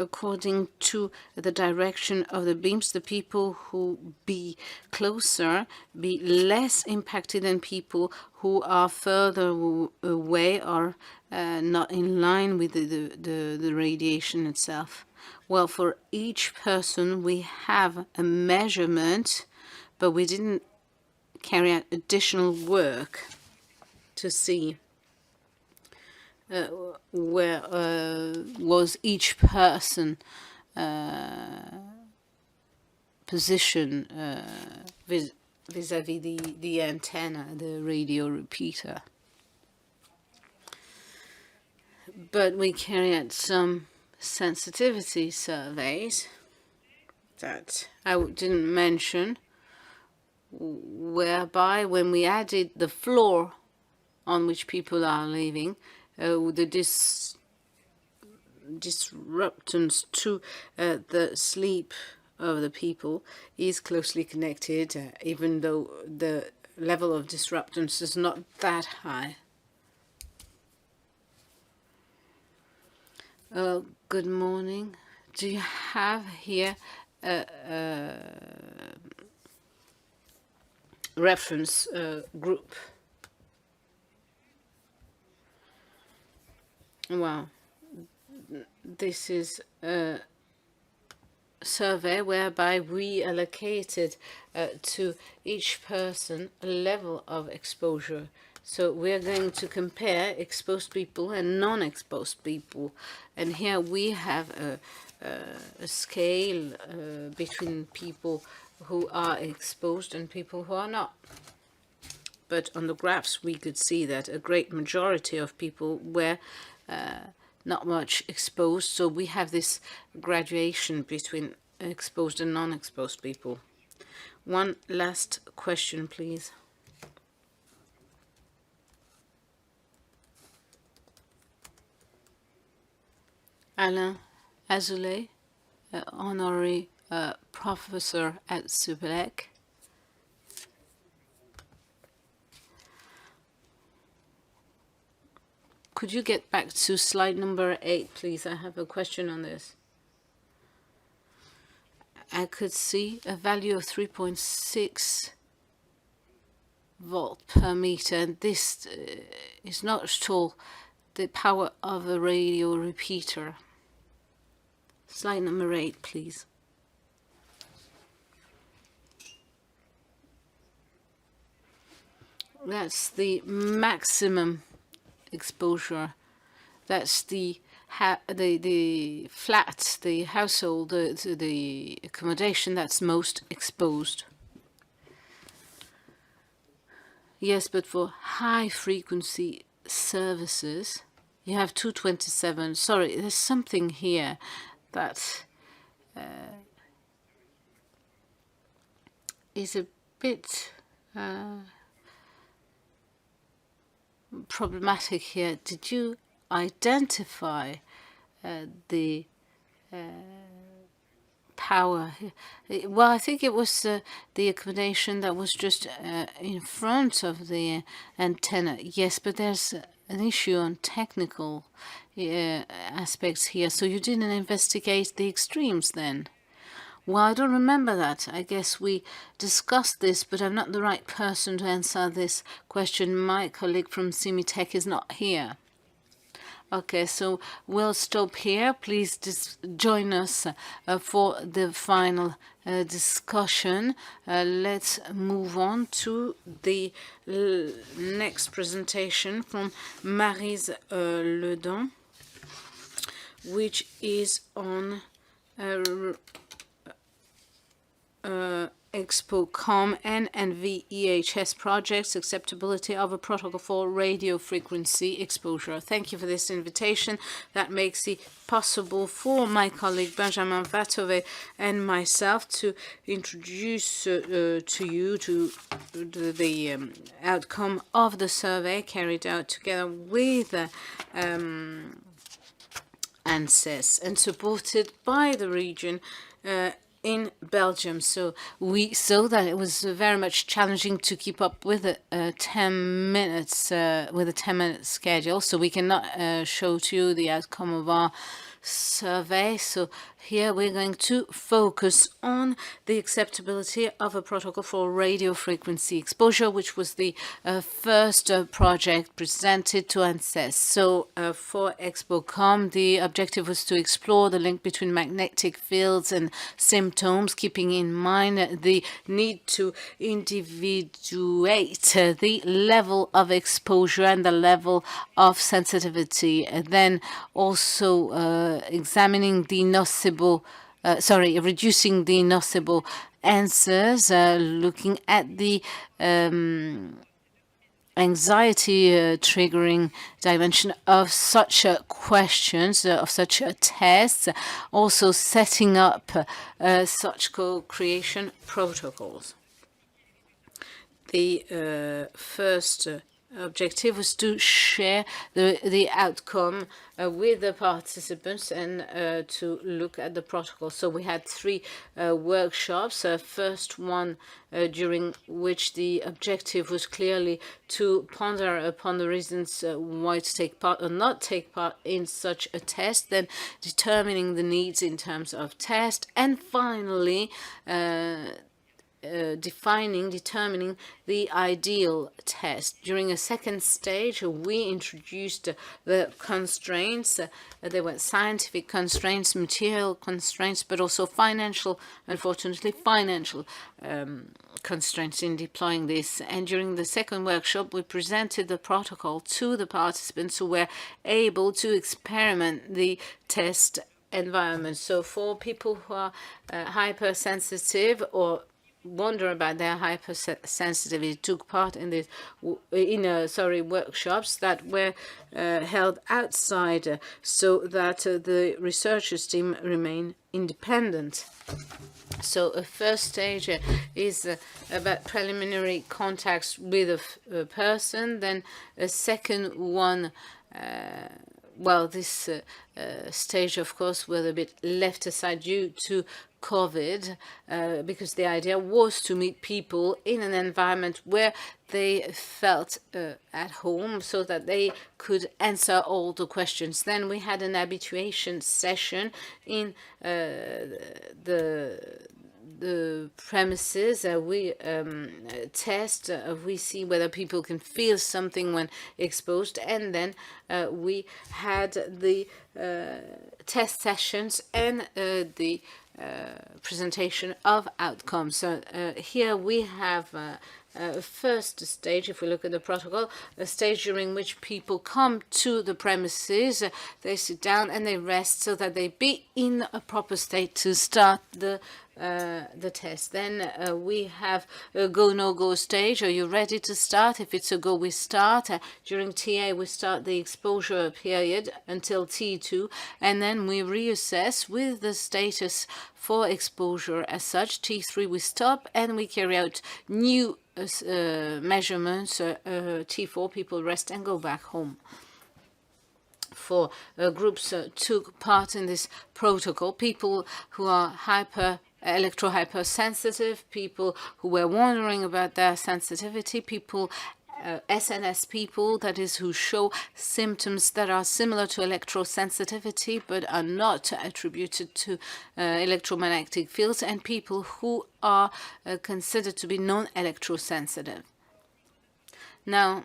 according to the direction of the beams, the people who be closer be less impacted than people who are further away or not in line with the radiation itself. Well, for each person, we have a measurement, but we didn't carry out additional work to see where was each person position vis-à-vis the antenna, the radio repeater. But we carry out some sensitivity surveys that I didn't mention, whereby when we added the floor on which people are living, the disruptance to the sleep of the people is closely connected, even though the level of disruptance is not that high. Good morning. Do you have here a reference group? Well, this is a survey whereby we allocated to each person a level of exposure. So we're going to compare exposed people and non-exposed people. And here we have a scale between people who are exposed and people who are not. But on the graphs, we could see that a great majority of people were not much exposed. So we have this graduation between exposed and non-exposed people. One last question, please. Alain Azoulay, honorary professor at SEPIA. Could you get back to slide number 8, please? I have a question on this. I could see a value of 3.6 volt per meter, and this is not at all the power of a radio repeater. Slide number 8, please. That's the maximum exposure. That's the flat, the household, the accommodation that's most exposed. Yes, but for high frequency services, you have 227. Sorry, there's something here that is a bit problematic here. Did you identify the power? Well, I think it was the accommodation that was just in front of the antenna. Yes, but there's an issue on technical aspects here. So you didn't investigate the extremes then? Well, I don't remember that. I guess we discussed this, but I'm not the right person to answer this question. My colleague from Simitech is not here. Okay, so we'll stop here. Please join us for the final discussion. Let's move on to the next presentation from Maryse Ledent, which is on ExpoComm and ENVI-EHS projects, acceptability of a protocol for radio frequency exposure. Thank you for this invitation. That makes it possible for my colleague Benjamin Vatovez and myself to introduce to you the outcome of the survey carried out together with ANSES and supported by the region in Belgium. So we saw that it was very much challenging to keep up with a 10 minute schedule. So we cannot show to you the outcome of our survey. So here we're going to focus on the acceptability of a protocol for radio frequency exposure, which was the first project presented to ANSES. So for ExpoComm, the objective was to explore the link between magnetic fields and symptoms, keeping in mind the need to individuate the level of exposure and the level of sensitivity. And then also examining the nocebo, reducing the nocebo answers, looking at the anxiety triggering dimension of such questions, of such tests, also setting up such co-creation protocols. The first objective was to share the outcome with the participants and to look at the protocol. So we had 3 workshops. First one during which the objective was clearly to ponder upon the reasons why to take part or not take part in such a test, then determining the needs in terms of test, and finally determining the ideal test. During a second stage, we introduced the constraints. There were scientific constraints, material constraints, but also financial, unfortunately, financial constraints in deploying this. And during the second workshop, we presented the protocol to the participants who were able to experiment the test environment. So for people who are hypersensitive or wonder about their hypersensitivity, took part in this workshops that were held outside, so that the researchers team remain independent. So a first stage is about preliminary contacts with a person. Then a second one, this stage, of course, was a bit left aside due to COVID, because the idea was to meet people in an environment where they felt at home, so that they could answer all the questions. Then we had an habituation session in the premises. We test, we see whether people can feel something when exposed, and then we had the test sessions and the presentation of outcomes. So here we have a first stage. If we look at the protocol, a stage during which people come to the premises, they sit down and they rest so that they be in a proper state to start the test. Then we have a go, no go stage. Are you ready to start? If it's a go, we start. During TA, we start the exposure period until T2, and then we reassess with the status for exposure as such. T3, we stop and we carry out new measurements. T4, people rest and go back home. For groups took part in this protocol, people who are electro-hypersensitive, people who were wondering about their sensitivity, people, SNS people, that is, who show symptoms that are similar to electrosensitivity but are not attributed to electromagnetic fields, and people who are considered to be non-electrosensitive. Now,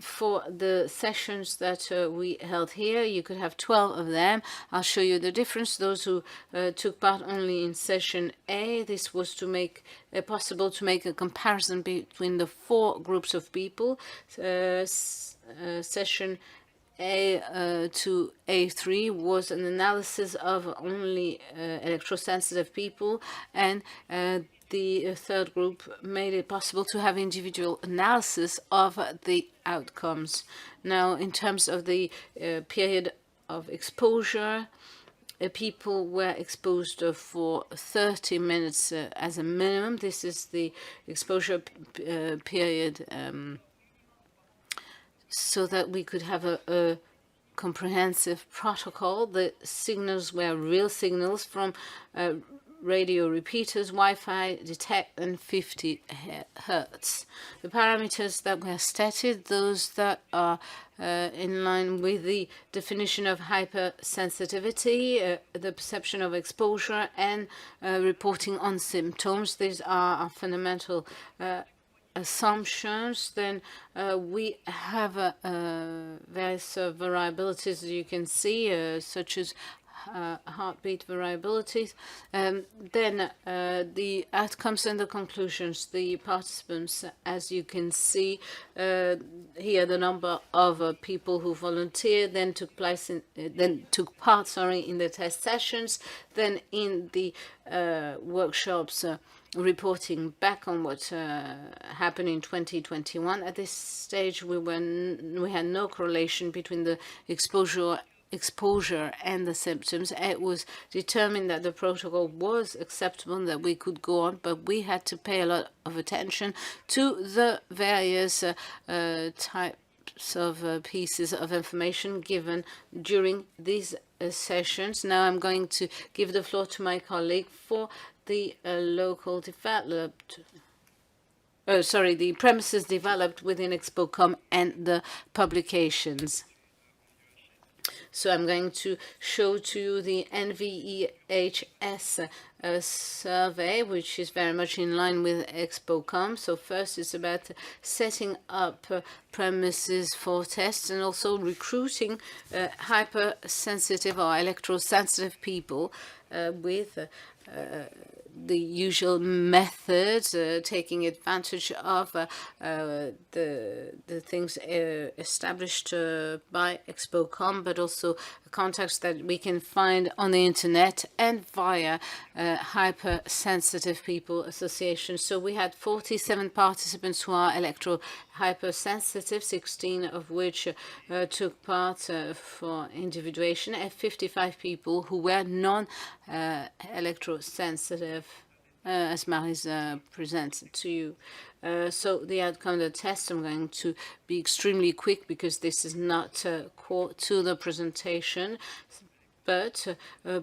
for the sessions that we held here, you could have 12 of them. I'll show you the difference. Those who took part only in session A, this was to make possible to make a comparison between the 4 groups of people. Session A to A3 was an analysis of only electrosensitive people, and the third group made it possible to have individual analysis of the outcomes. Now, in terms of the period of exposure, people were exposed for 30 minutes as a minimum. This is the exposure period, so that we could have a comprehensive protocol. The signals were real signals from radio repeaters, Wi-Fi, detect, and 50 hertz. The parameters that were stated, those that are in line with the definition of hypersensitivity, the perception of exposure, and reporting on symptoms. These are our fundamental assumptions. Then we have various variabilities, as you can see, such as heartbeat variabilities. Then the outcomes and the conclusions. The participants, as you can see here, the number of people who volunteered, then took part in the test sessions, then in the workshops. Reporting back on what happened in 2021. At this stage, we had no correlation between the exposure and the symptoms. It was determined that the protocol was acceptable and that we could go on, but we had to pay a lot of attention to the various types of pieces of information given during these sessions. Now I'm going to give the floor to my colleague for the the premises developed within ExpoComm and the publications. So I'm going to show to you the ENVI-EHS survey, which is very much in line with ExpoComm. So first it's about setting up premises for tests and also recruiting hypersensitive or electrosensitive people with the usual methods, taking advantage of the things established by ExpoComm, but also contacts that we can find on the internet and via hypersensitive people associations. So we had 47 participants who are hypersensitive, 16 of which took part for individuation, and 55 people who were non-electrosensitive, as Maryse presented to you. So the outcome of the test, I'm going to be extremely quick because this is not core to the presentation, but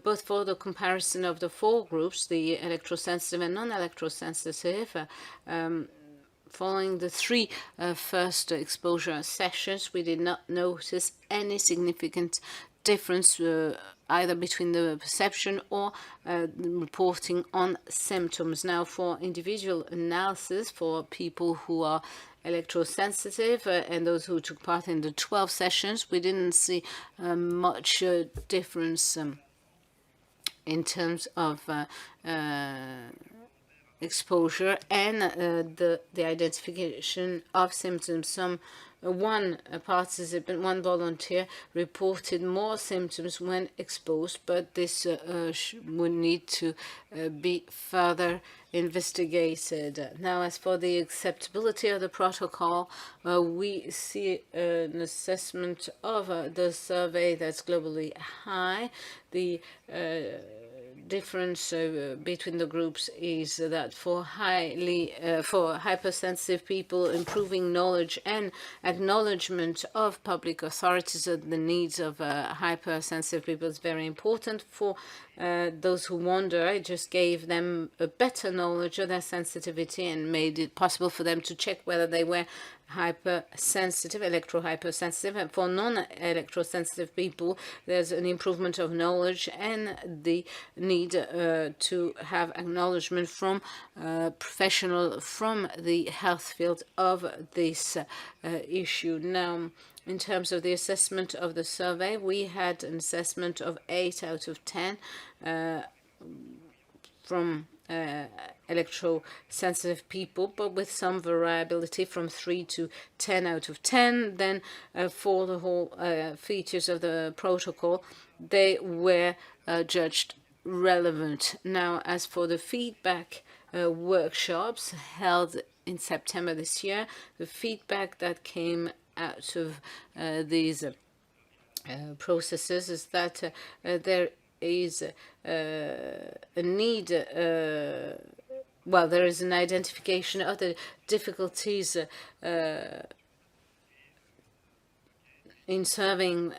both for the comparison of the four groups, the electrosensitive and non-electrosensitive, following the three first exposure sessions, we did not notice any significant difference either between the perception or the reporting on symptoms. Now, for individual analysis for people who are electrosensitive and those who took part in the 12 sessions, we didn't see much difference in terms of exposure and the identification of symptoms. One participant, one volunteer, reported more symptoms when exposed, but this would need to be further investigated. Now, as for the acceptability of the protocol, we see an assessment of the survey that's globally high. The difference between the groups is that for hypersensitive people, improving knowledge and acknowledgement of public authorities of the needs of hypersensitive people is very important. For those who wonder, it just gave them a better knowledge of their sensitivity and made it possible for them to check whether they were hypersensitive, electro-hypersensitive. And for non-electrosensitive people, there's an improvement of knowledge and the need to have acknowledgement from professional from the health field of this issue. Now, in terms of the assessment of the survey, we had an assessment of 8 out of 10 from electrosensitive people, but with some variability from 3 to 10 out of 10. Then for the whole features of the protocol, they were judged relevant. Now, as for the feedback workshops held in September this year, the feedback that came out of these processes is that there is a need, well, there is an identification of the difficulties in serving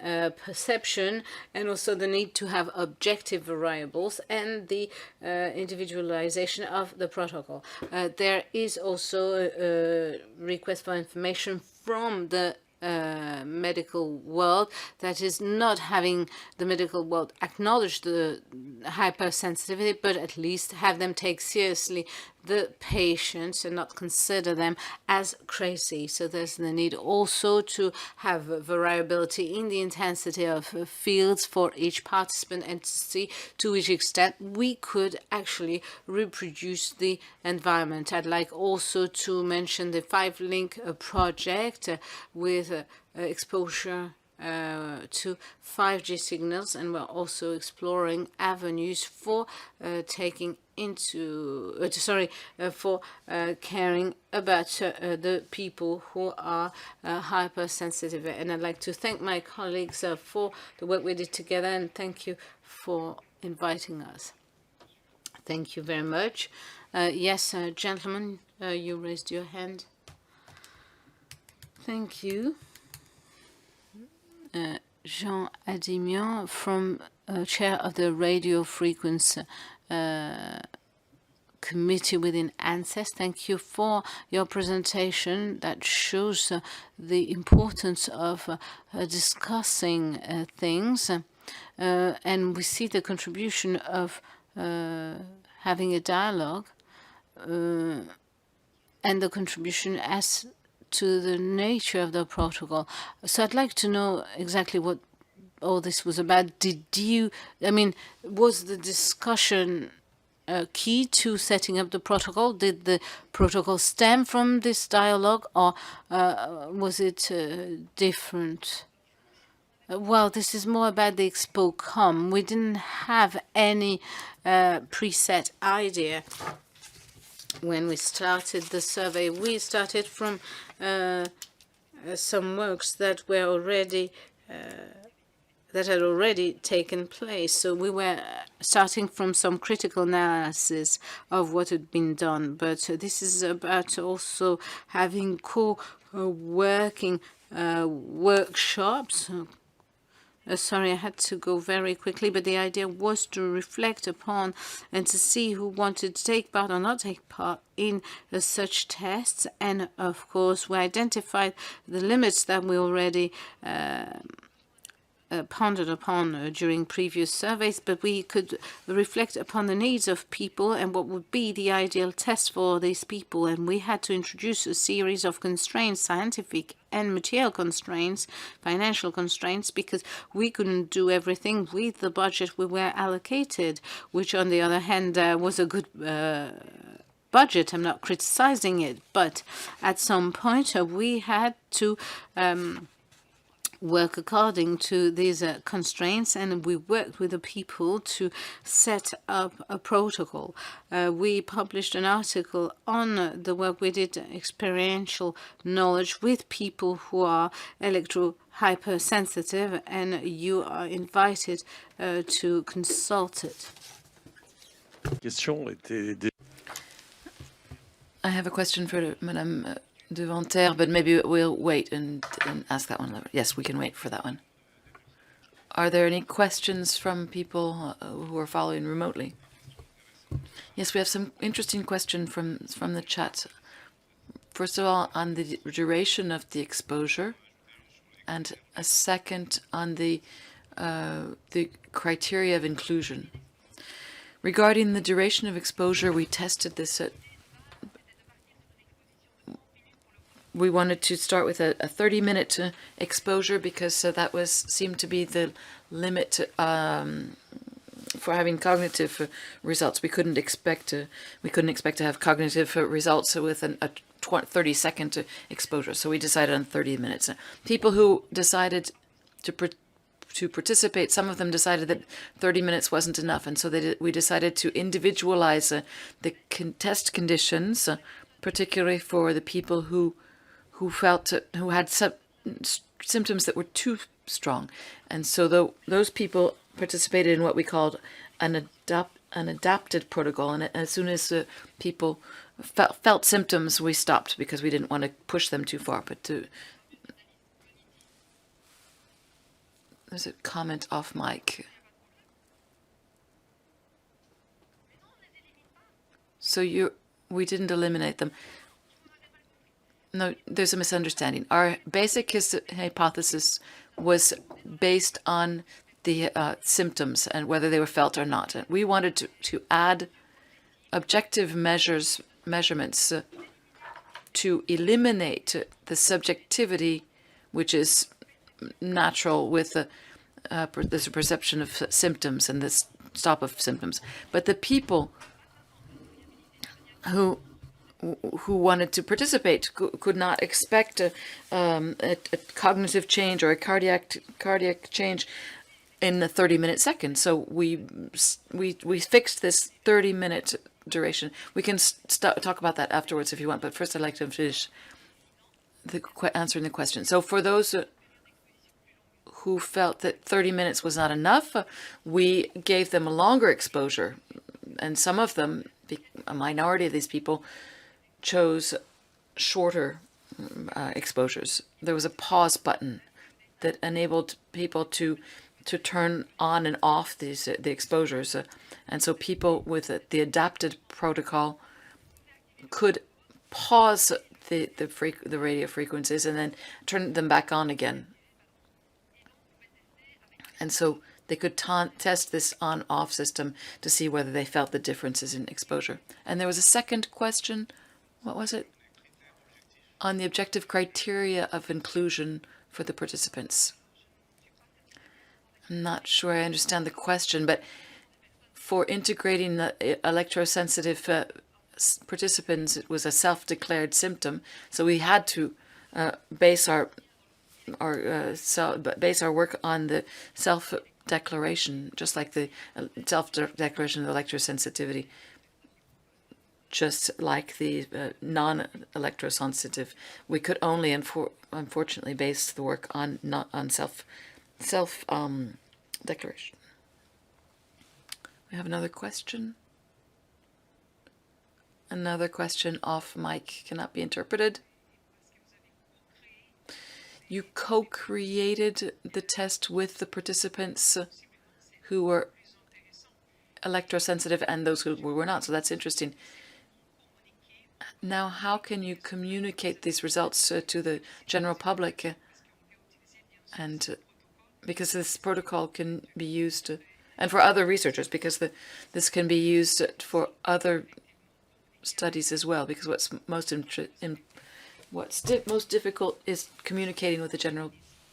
perception, and also the need to have objective variables and the individualization of the protocol. There is also a request for information from the medical world, that is not having the medical world acknowledge the hypersensitivity, but at least have them take seriously the patients and not consider them as crazy. So there's the need also to have variability in the intensity of fields for each participant, and to see to which extent we could actually reproduce the environment. I'd like also to mention the 5-link project with exposure to 5G signals, and we're also exploring avenues for taking into for caring about the people who are hypersensitive. And I'd like to thank my colleagues for the work we did together, and thank you for inviting us. Thank you very much. Yes, gentlemen, you raised your hand. Thank you. Jean Adimian, from chair of the Radiofrequencies committee within ANSES. Thank you for your presentation that shows the importance of discussing things, and we see the contribution of having a dialogue and the contribution as to the nature of the protocol. So I'd like to know exactly what all this was about. Was the discussion key to setting up the protocol? Did the protocol stem from this dialogue, or was it different? Well, this is more about the ExpoComm. We didn't have any preset idea when we started the survey. We started from some works that were already that had already taken place. So we were starting from some critical analysis of what had been done. But this is about also having co-working workshops. Sorry, I had to go very quickly, but the idea was to reflect upon and to see who wanted to take part or not take part in such tests. And of course, we identified the limits that we already pondered upon during previous surveys, but we could reflect upon the needs of people and what would be the ideal test for these people. And we had to introduce a series of constraints, scientific and material constraints, financial constraints, because we couldn't do everything with the budget we were allocated, which on the other hand was a good budget. I'm not criticizing it, but at some point we had to work according to these constraints, and we worked with the people to set up a protocol. We published an article on the work we did, experiential knowledge with people who are hypersensitive, and you are invited to consult it. I have a question for Madame Deventer, but maybe we'll wait and ask that one later. Yes, we can wait for that one. Are there any questions from people who are following remotely? Yes, we have some interesting question from the chat. First of all, on the duration of the exposure, and a second on the criteria of inclusion. Regarding the duration of exposure, we tested this at we wanted to start with a 30-minute exposure, because that seemed to be the limit for having cognitive results. We couldn't expect to have cognitive results with a 30-second exposure. So we decided on 30 minutes. People who decided to participate, some of them decided that 30 minutes wasn't enough, and so we decided to individualize the test conditions, particularly for the people who had symptoms that were too strong. And so those people participated in what we called an adapted protocol. And as soon as people felt symptoms, we stopped, because we didn't want to push them too far. But There's a comment off mic. So we didn't eliminate them. No, there's a misunderstanding. Our basic hypothesis was based on the symptoms and whether they were felt or not. And we wanted to add objective measurements to eliminate the subjectivity, which is natural with this perception of symptoms and this stop of symptoms. But the people who wanted to participate could not expect a cognitive change or a cardiac change in a 30-minute second. So we fixed this 30-minute duration. We can talk about that afterwards if you want, but first I'd like to finish answering the question. So for those who felt that 30 minutes was not enough, we gave them a longer exposure, and some of them, a minority of these people, chose shorter exposures. There was a pause button that enabled people to turn on and off the exposures, and so people with the adapted protocol could pause the radio frequencies and then turn them back on again. And so they could test this on-off system to see whether they felt the differences in exposure. And there was a second question. What was it? On the objective criteria of inclusion for the participants. I'm not sure I understand the question, but for integrating the electrosensitive participants, it was a self-declared symptom. So we had to base our work on the self-declaration, just like the self-declaration of electrosensitivity, just like the non-electrosensitive. We could only, unfortunately, base the work on self-declaration. We have another question. Another question off mic cannot be interpreted. You co-created the test with the participants who were electrosensitive and those who were not, so that's interesting. Now, how can you communicate these results to the general public? And because this protocol can be used, and for other researchers, because this can be used for other studies as well, because what's most difficult is communicating with the general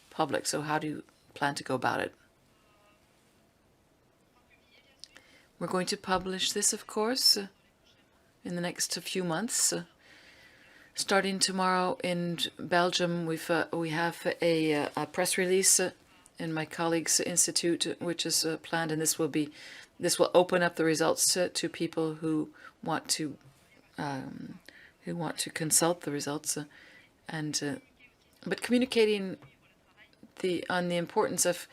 public. So how do you plan to go about it? We're going to publish this, of course, in the next few months. Starting tomorrow in Belgium, we have a press release in my colleague's institute, which is planned, and this will open up the results to people who want to consult the results, but communicating on the importance of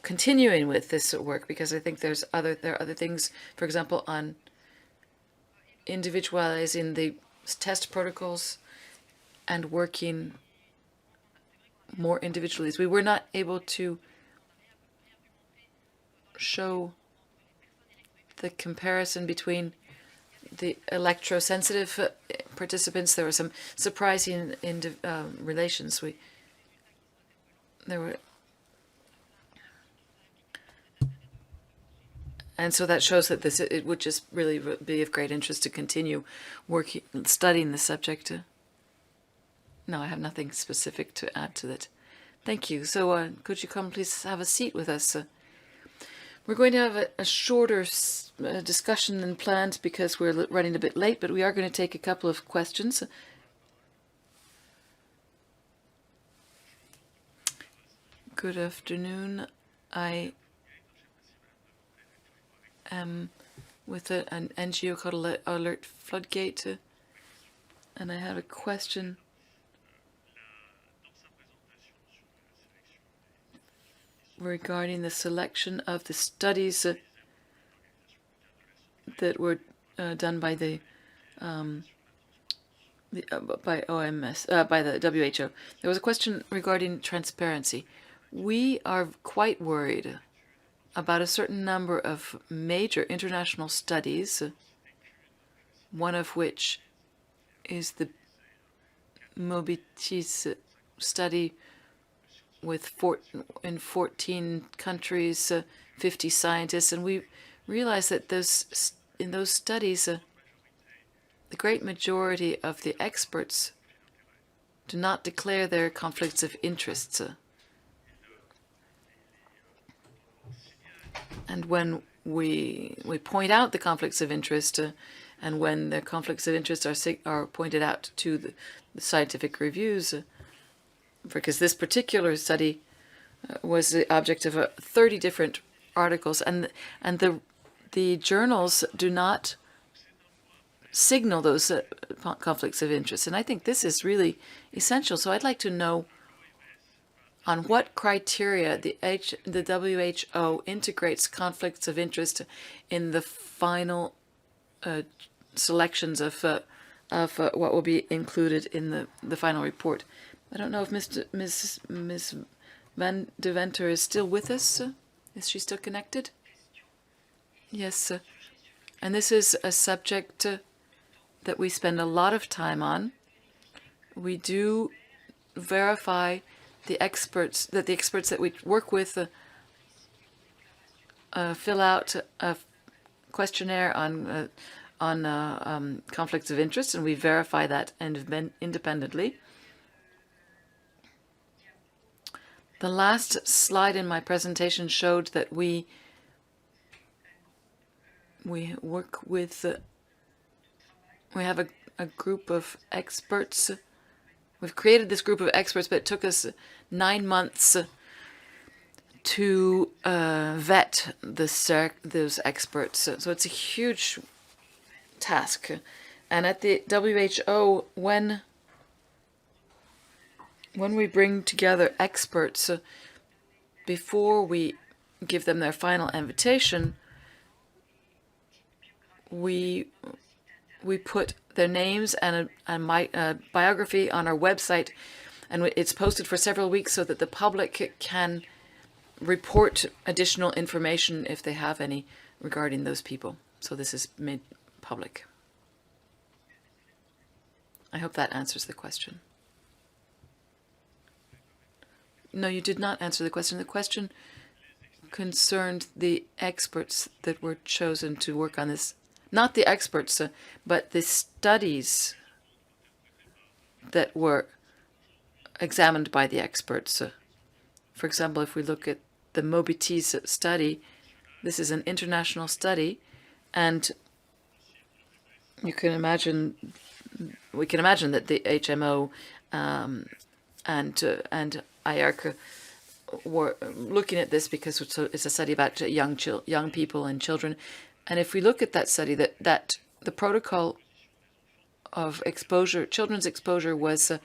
continuing with this work, because I think there are other things, for example, on individualizing the test protocols and working more individually. We were not able to show the comparison between the electrosensitive participants. There were some surprising relations. And so that shows that it would just really be of great interest to continue studying the subject. No, I have nothing specific to add to that. Thank you. So could you come please have a seat with us? We're going to have a shorter discussion than planned because we're running a bit late, but we are going to take a couple of questions. Good afternoon. I am with an NGO called Alert Floodgate, and I have a question. Regarding the selection of the studies that were done by the WHO. There was a question regarding transparency. we are quite worried about a certain number of major international studies, one of which is the Mobitis study with in 14 countries, 50 scientists, and we realize that in those studies, the great majority of the experts do not declare their conflicts of interests. And when we point out the conflicts of interest, and when the conflicts of interest are pointed out to the scientific reviews, because this particular study was the object of 30 different articles, and the journals do not signal those conflicts of interest. And I think this is really essential. So I'd like to know on what criteria the WHO integrates conflicts of interest in the final selections of what will be included in the final report. I don't know if Ms. Van Deventer is still with us. Is she still connected? Yes. And this is a subject that we spend a lot of time on. We do verify the experts that we work with fill out a questionnaire on conflicts of interest, and we verify that independently. The last slide in my presentation showed that we work with, we have a group of experts. We've created this group of experts, but it took us 9 months to vet those experts. So it's a huge task. And at the WHO, when we bring together experts, before we give them their final invitation, we put their names and a biography on our website, and it's posted for several weeks so that the public can report additional information if they have any regarding those people. So this is made public. I hope that answers the question. No, you did not answer the question. The question concerned the experts that were chosen to work on this. Not the experts, but the studies that were examined by the experts. For example, if we look at the Mobitis study, this is an international study, and we can imagine that the HMO and IARC were looking at this because it's a study about young people and children. And if we look at that study, that the protocol of exposure, children's exposure, was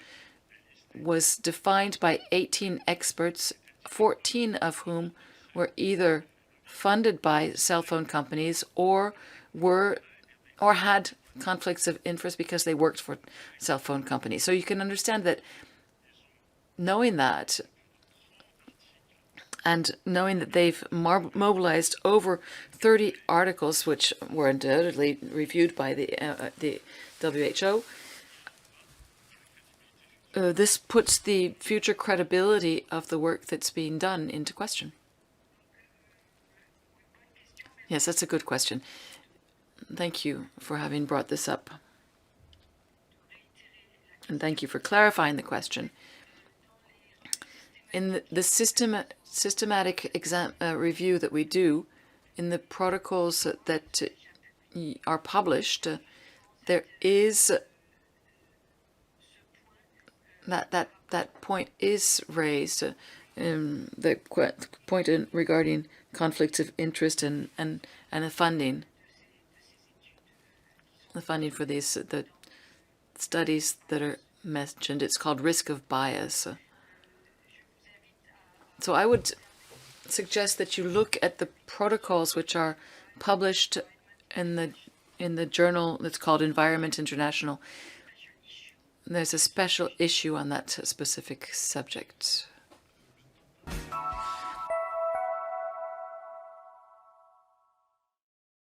defined by 18 experts, 14 of whom were either funded by cell phone companies or had conflicts of interest because they worked for cell phone companies. So you can understand that, knowing that, and knowing that they've mobilized over 30 articles, which were undoubtedly reviewed by the WHO, this puts the future credibility of the work that's being done into question. Yes, that's a good question. Thank you for having brought this up. And thank you for clarifying the question. In the systematic review that we do, in the protocols that are published, there is that point is raised, the point regarding conflicts of interest and the funding. The funding for the studies that are mentioned, it's called risk of bias. So I would suggest that you look at the protocols which are published in the journal that's called Environment International. There's a special issue on that specific subject.